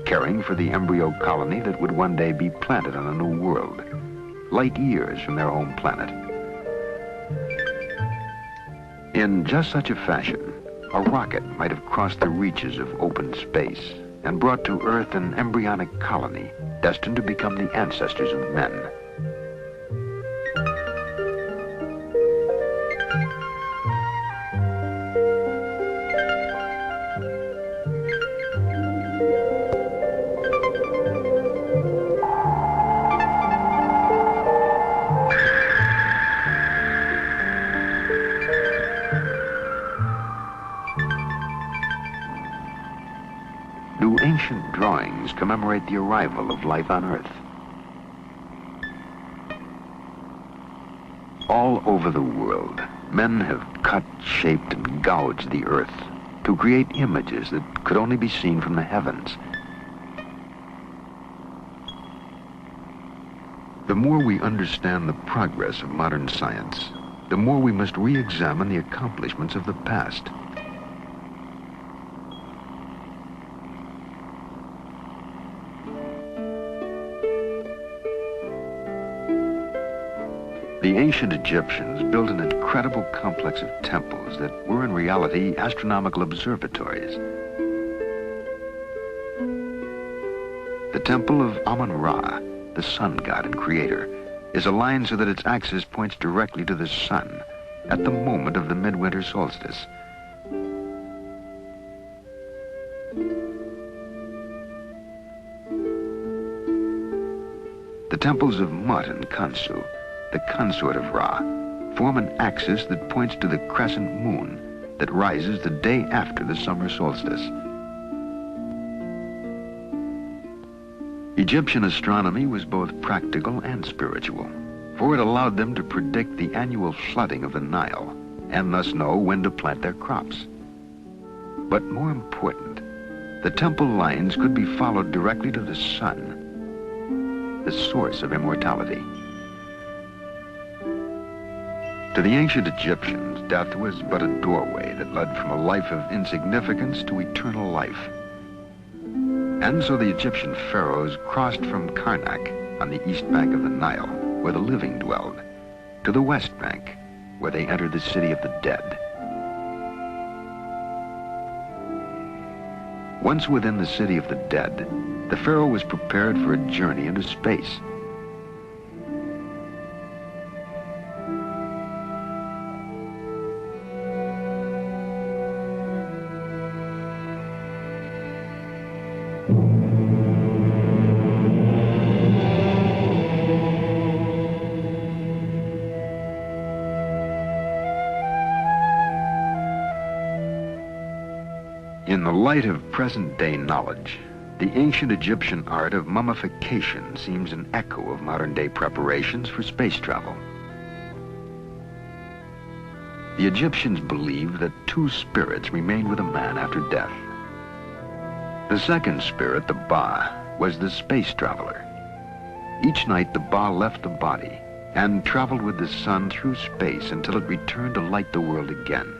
caring for the embryo colony that would one day be planted on a new world, light years from their home planet. In just such a fashion, a rocket might have crossed the reaches of open space and brought to Earth an embryonic colony destined to become the ancestors of men. buildings commemorate the arrival of life on Earth. All over the world, men have cut, shaped, and gouged the Earth to create images that could only be seen from the heavens. The more we understand the progress of modern science, the more we must re-examine the accomplishments of the past. The ancient Egyptians built an incredible complex of temples that were in reality astronomical observatories. The temple of Amun-Ra, the sun god and creator, is aligned so that its axis points directly to the sun at the moment of the midwinter solstice. The temples of Mut and Khonsu, the consort of Ra, form an axis that points to the crescent moon that rises the day after the summer solstice. Egyptian astronomy was both practical and spiritual, for it allowed them to predict the annual flooding of the Nile and thus know when to plant their crops. But more important, the temple lines could be followed directly to the sun, the source of immortality. To the ancient Egyptians, death was but a doorway that led from a life of insignificance to eternal life. And so the Egyptian pharaohs crossed from Karnak on the east bank of the Nile, where the living dwelled, to the west bank, where they entered the city of the dead. Once within the city of the dead, the pharaoh was prepared for a journey into space. In the light of present-day knowledge, the ancient Egyptian art of mummification seems an echo of modern-day preparations for space travel. The Egyptians believed that two spirits remained with a man after death. The second spirit, the Ba, was the space traveler. Each night, the Ba left the body and traveled with the sun through space until it returned to light the world again.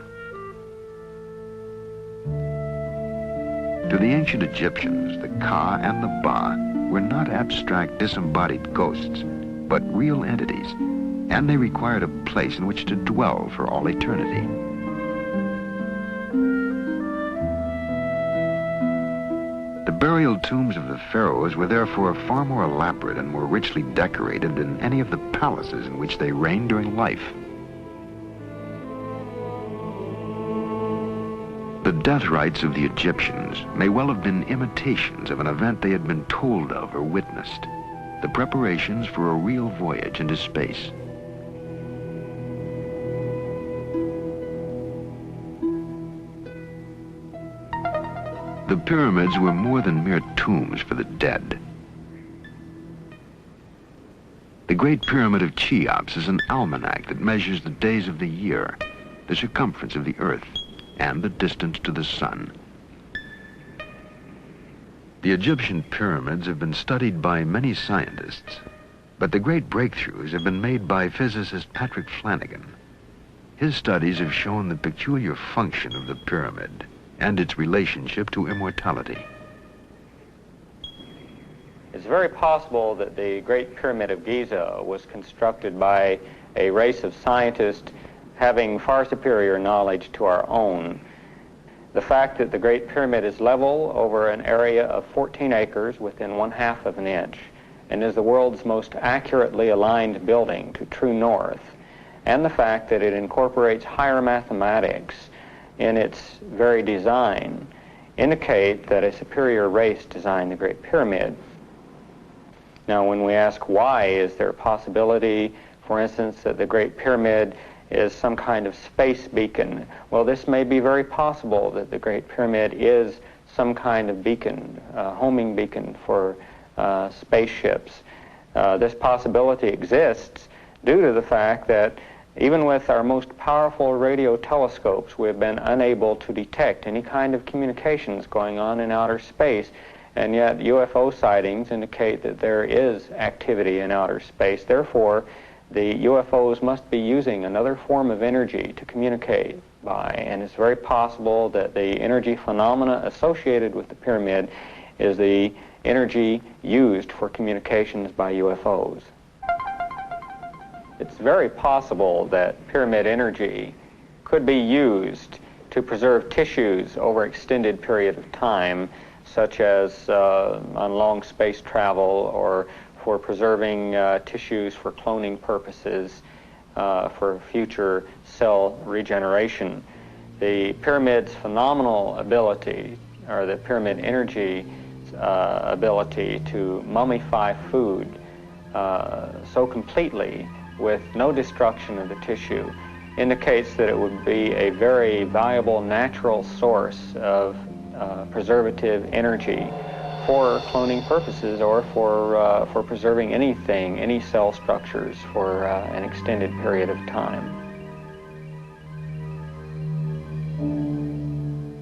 To the ancient Egyptians, the Ka and the Ba were not abstract disembodied ghosts, but real entities, and they required a place in which to dwell for all eternity. The burial tombs of the pharaohs were therefore far more elaborate and more richly decorated than any of the palaces in which they reigned during life. The death rites of the Egyptians may well have been imitations of an event they had been told of or witnessed, the preparations for a real voyage into space. The pyramids were more than mere tombs for the dead. The Great Pyramid of Cheops is an almanac that measures the days of the year, the circumference of the earth, and the distance to the sun. The Egyptian pyramids have been studied by many scientists, but the great breakthroughs have been made by physicist Patrick Flanagan. His studies have shown the peculiar function of the pyramid and its relationship to immortality. It's very possible that the Great Pyramid of Giza was constructed by a race of scientists having far superior knowledge to our own. The fact that the Great Pyramid is level over an area of 14 acres within 1/2 of an inch and is the world's most accurately aligned building to true north, and the fact that it incorporates higher mathematics in its very design, indicate that a superior race designed the Great Pyramid. Now, when we ask why, is there a possibility, for instance, that the Great Pyramid is some kind of space beacon? Well, this may be very possible, that the Great Pyramid is some kind of beacon, homing beacon for spaceships. This possibility exists due to the fact that even with our most powerful radio telescopes, we have been unable to detect any kind of communications going on in outer space, and yet UFO sightings indicate that there is activity in outer space. Therefore, the UFOs must be using another form of energy to communicate by, and it's very possible that the energy phenomena associated with the pyramid is the energy used for communications by UFOs. It's very possible that pyramid energy could be used to preserve tissues over extended period of time, such as on long space travel, or for preserving tissues for cloning purposes, for future cell regeneration. The pyramid's phenomenal ability, or the pyramid energy ability to mummify food so completely with no destruction of the tissue, indicates that it would be a very valuable natural source of preservative energy for cloning purposes, or for preserving anything, any cell structures for an extended period of time.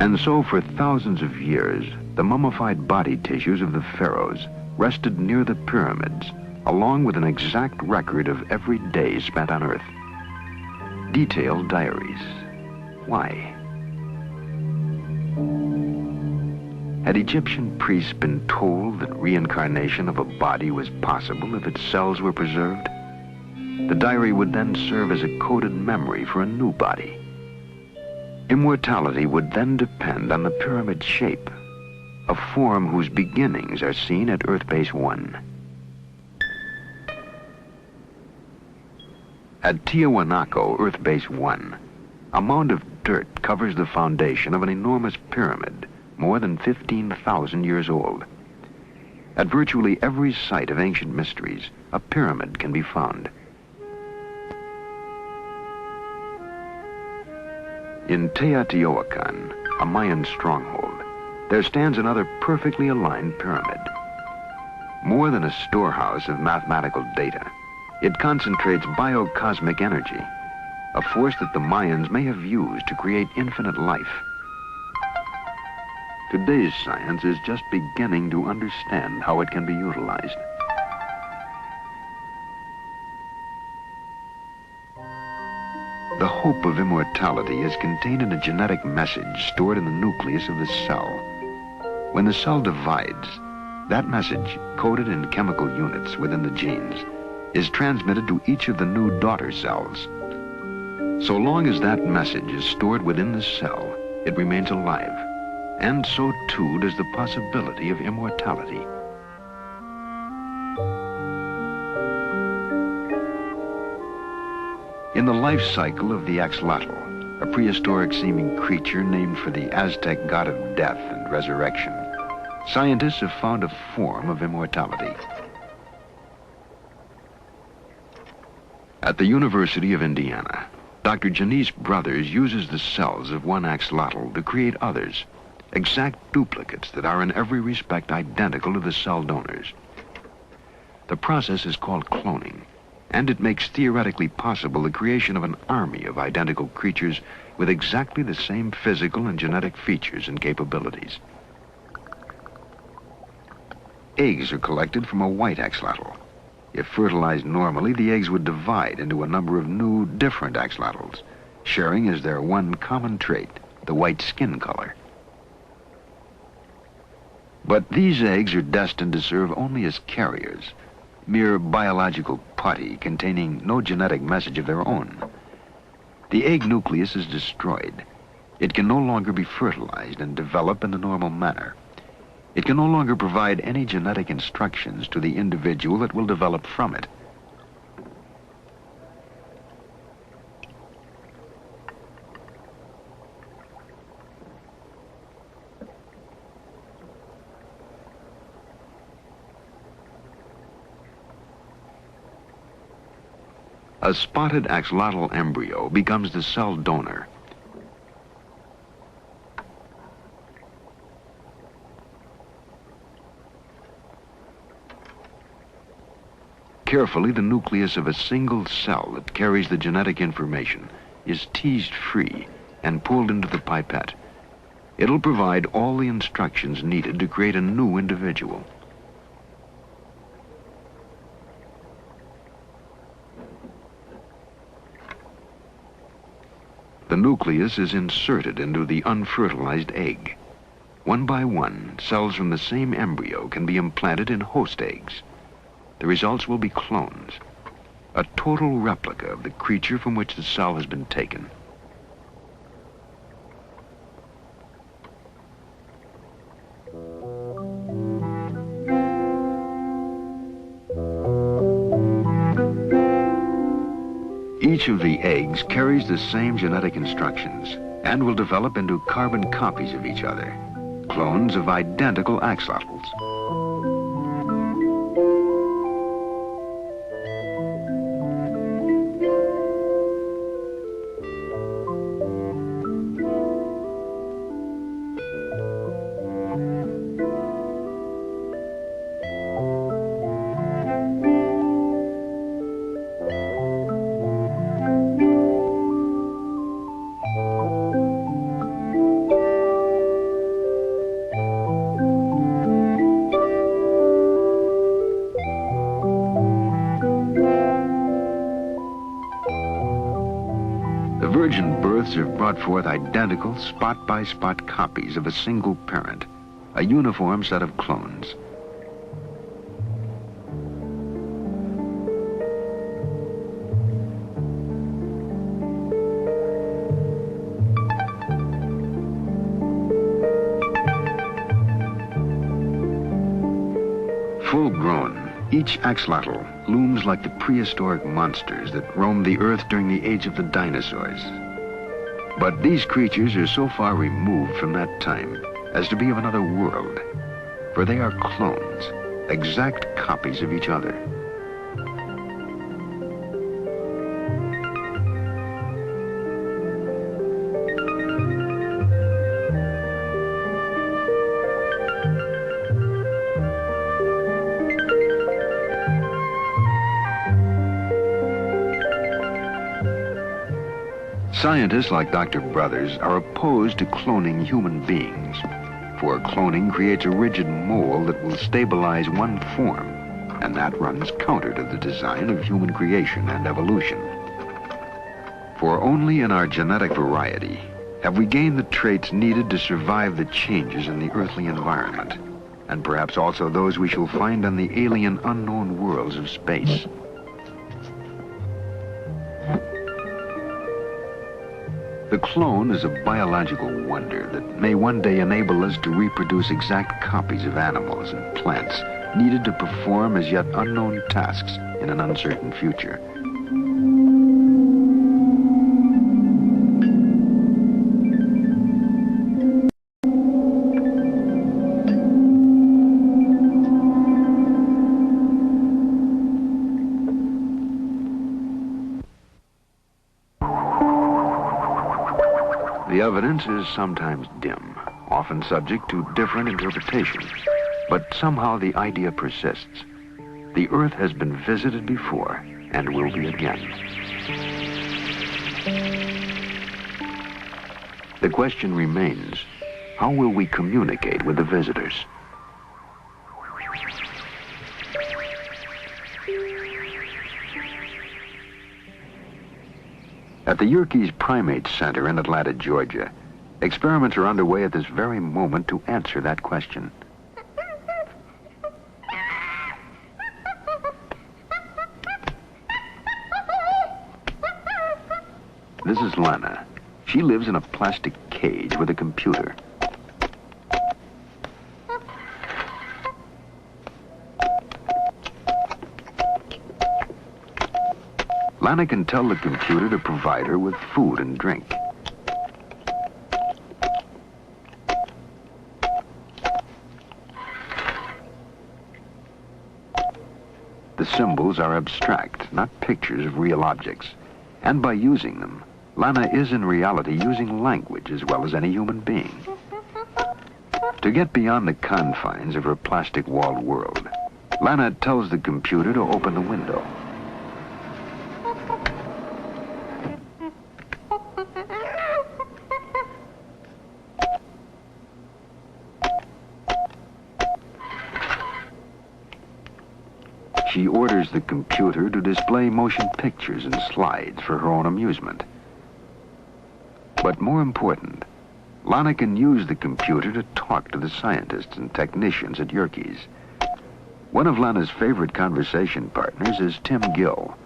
And so for thousands of years, the mummified body tissues of the pharaohs rested near the pyramids, along with an exact record of every day spent on Earth. Detailed diaries. Why? Had Egyptian priests been told that reincarnation of a body was possible if its cells were preserved? The diary would then serve as a coded memory for a new body. Immortality would then depend on the pyramid shape, a form whose beginnings are seen at Earth Base 1. At Tiahuanaco, Earth Base 1, a mound of dirt covers the foundation of an enormous pyramid, more than 15,000 years old. At virtually every site of ancient mysteries, a pyramid can be found. In Teotihuacan, a Mayan stronghold, there stands another perfectly aligned pyramid. More than a storehouse of mathematical data, it concentrates biocosmic energy, a force that the Mayans may have used to create infinite life. Today's science is just beginning to understand how it can be utilized. The hope of immortality is contained in a genetic message stored in the nucleus of the cell. When the cell divides, that message, coded in chemical units within the genes, is transmitted to each of the new daughter cells. So long as that message is stored within the cell, it remains alive, and so too does the possibility of immortality. In the life cycle of the axolotl, a prehistoric-seeming creature named for the Aztec god of death and resurrection, scientists have found a form of immortality. At the University of Indiana, Dr. Janice Brothers uses the cells of one axolotl to create others, exact duplicates that are in every respect identical to the cell donors. The process is called cloning, and it makes theoretically possible the creation of an army of identical creatures with exactly the same physical and genetic features and capabilities. Eggs are collected from a white axolotl. If fertilized normally, the eggs would divide into a number of new, different axolotls, sharing as their one common trait, the white skin color. But these eggs are destined to serve only as carriers, mere biological putty containing no genetic message of their own. The egg nucleus is destroyed. It can no longer be fertilized and develop in the normal manner. It can no longer provide any genetic instructions to the individual that will develop from it. A spotted axolotl embryo becomes the cell donor. Carefully, the nucleus of a single cell that carries the genetic information is teased free and pulled into the pipette. It'll provide all the instructions needed to create a new individual. The nucleus is inserted into the unfertilized egg. One by one, cells from the same embryo can be implanted in host eggs. The results will be clones, a total replica of the creature from which the cell has been taken. Each of the eggs carries the same genetic instructions and will develop into carbon copies of each other, clones of identical axolotls. Virgin births have brought forth identical spot-by-spot copies of a single parent, a uniform set of clones. Full-grown, each axolotl looms like the prehistoric monsters that roamed the earth during the age of the dinosaurs. But these creatures are so far removed from that time as to be of another world, for they are clones, exact copies of each other. Scientists like Dr. Brothers are opposed to cloning human beings, for cloning creates a rigid mold that will stabilize one form, and that runs counter to the design of human creation and evolution. For only in our genetic variety have we gained the traits needed to survive the changes in the earthly environment, and perhaps also those we shall find on the alien unknown worlds of space. The clone is a biological wonder that may one day enable us to reproduce exact copies of animals and plants needed to perform as yet unknown tasks in an uncertain future. The evidence is sometimes dim, often subject to different interpretations, but somehow the idea persists. The Earth has been visited before and will be again. The question remains, how will we communicate with the visitors? At the Yerkes Primate Center in Atlanta, Georgia, experiments are underway at this very moment to answer that question. This is Lana. She lives in a plastic cage with a computer. Lana can tell the computer to provide her with food and drink. The symbols are abstract, not pictures of real objects. And by using them, Lana is in reality using language as well as any human being. To get beyond the confines of her plastic-walled world, Lana tells the computer to open the window. She orders the computer to display motion pictures and slides for her own amusement. But more important, Lana can use the computer to talk to the scientists and technicians at Yerkes. One of Lana's favorite conversation partners is Tim Gill.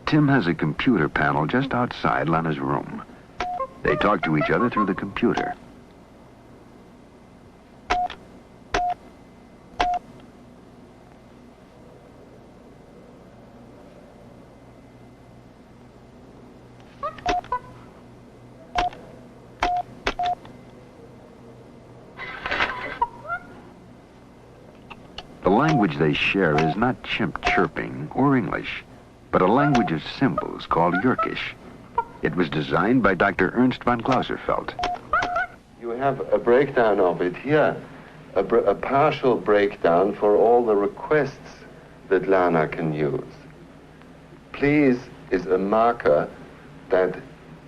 Tim has a computer panel just outside Lana's room. They talk to each other through the computer. The language they share is not chimp chirping or English, but a language of symbols called Yerkish. It was designed by Dr. Ernst von Clauserfeld. You have a breakdown of it here, a partial breakdown for all the requests that Lana can use. Please is a marker that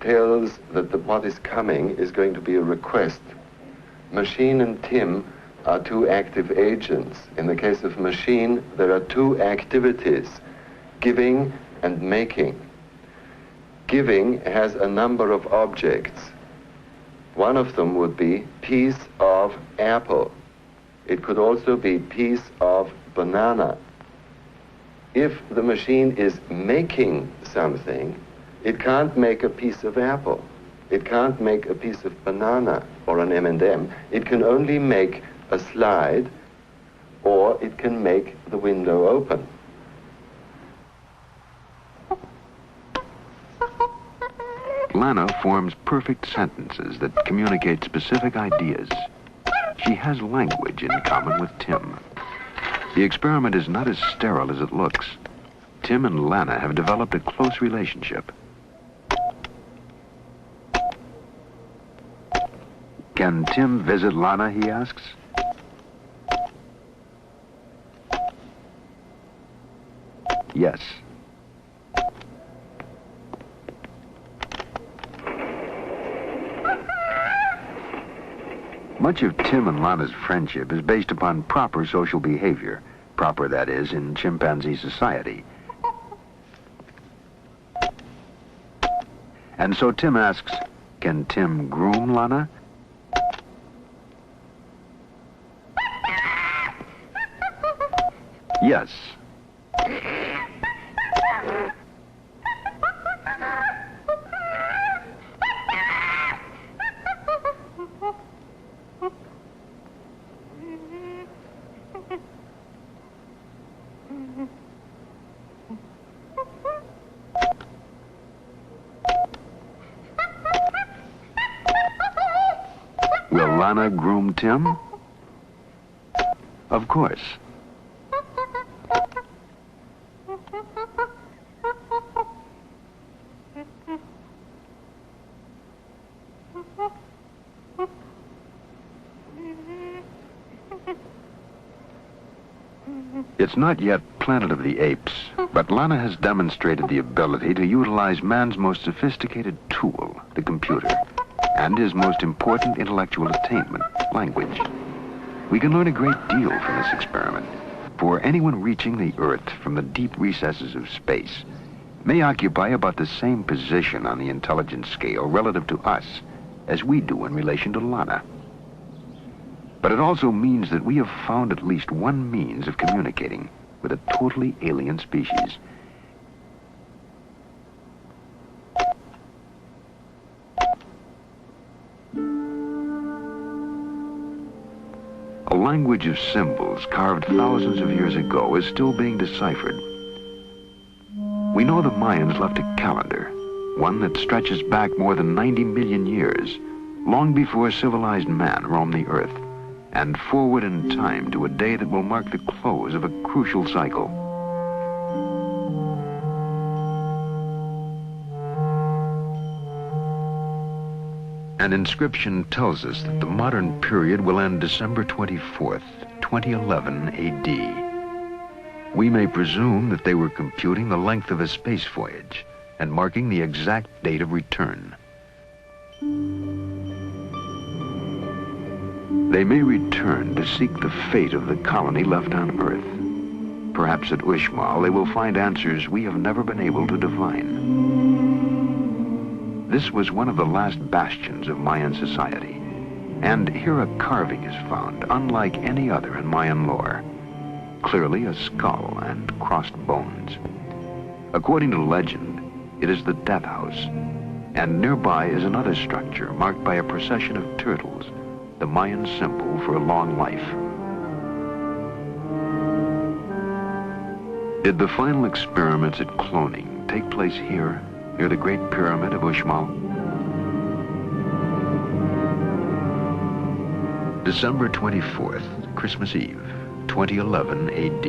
tells that what is coming is going to be a request. Machine and Tim are two active agents. In the case of machine, there are two activities, giving and making. Giving has a number of objects. One of them would be piece of apple. It could also be piece of banana. If the machine is making something, it can't make a piece of apple. It can't make a piece of banana or an M&M. It can only make a slide, or it can make the window open. Lana forms perfect sentences that communicate specific ideas. She has language in common with Tim. The experiment is not as sterile as it looks. Tim and Lana have developed a close relationship. Can Tim visit Lana, he asks. Yes. Much of Tim and Lana's friendship is based upon proper social behavior. Proper, that is, in chimpanzee society. And so Tim asks, can Tim groom Lana? Yes. Will Lana groom Tim? Of course. It's not yet Planet of the Apes, but Lana has demonstrated the ability to utilize man's most sophisticated tool, the computer, and his most important intellectual attainment, language. We can learn a great deal from this experiment, for anyone reaching the Earth from the deep recesses of space may occupy about the same position on the intelligence scale relative to us as we do in relation to Lana. But it also means that we have found at least one means of communicating with a totally alien species. A language of symbols carved thousands of years ago is still being deciphered. We know the Mayans left a calendar, one that stretches back more than 90 million years, long before civilized man roamed the Earth, and forward in time to a day that will mark the close of a crucial cycle. An inscription tells us that the modern period will end December 24th, 2011 AD. We may presume that they were computing the length of a space voyage and marking the exact date of return. They may return to seek the fate of the colony left on Earth. Perhaps at Uxmal they will find answers we have never been able to divine. This was one of the last bastions of Mayan society, and here a carving is found unlike any other in Mayan lore. Clearly a skull and crossed bones. According to legend, it is the death house, and nearby is another structure marked by a procession of turtles, the Mayan symbol for a long life. Did the final experiments at cloning take place here, near the Great Pyramid of Uxmal? December 24th, Christmas Eve, 2011 AD.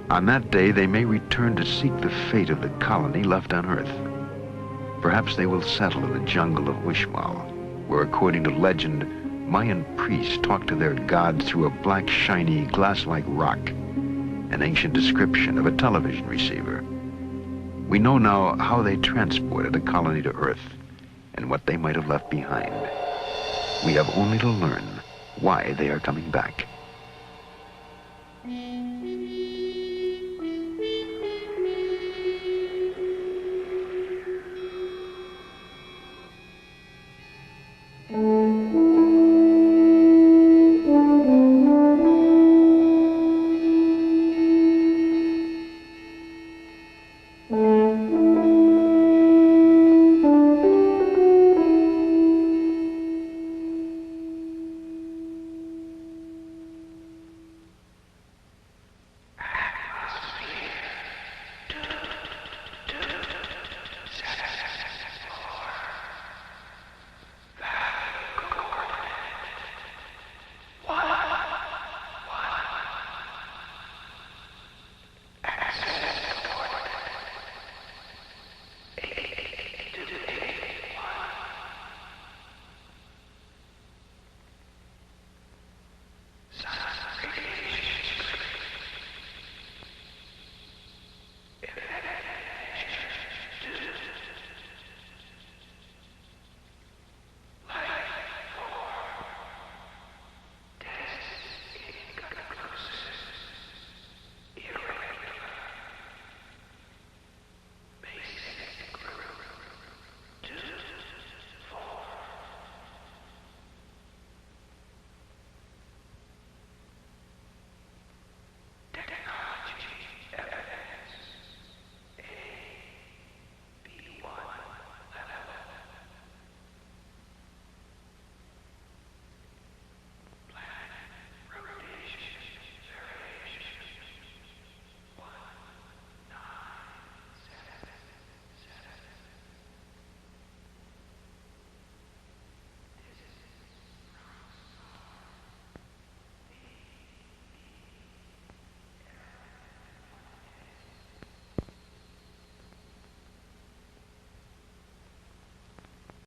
On that day, they may return to seek the fate of the colony left on Earth. Perhaps they will settle in the jungle of Uxmal, where, according to legend, Mayan priests talk to their gods through a black, shiny, glass-like rock, an ancient description of a television receiver. We know now how they transported the colony to Earth and what they might have left behind. We have only to learn why they are coming back.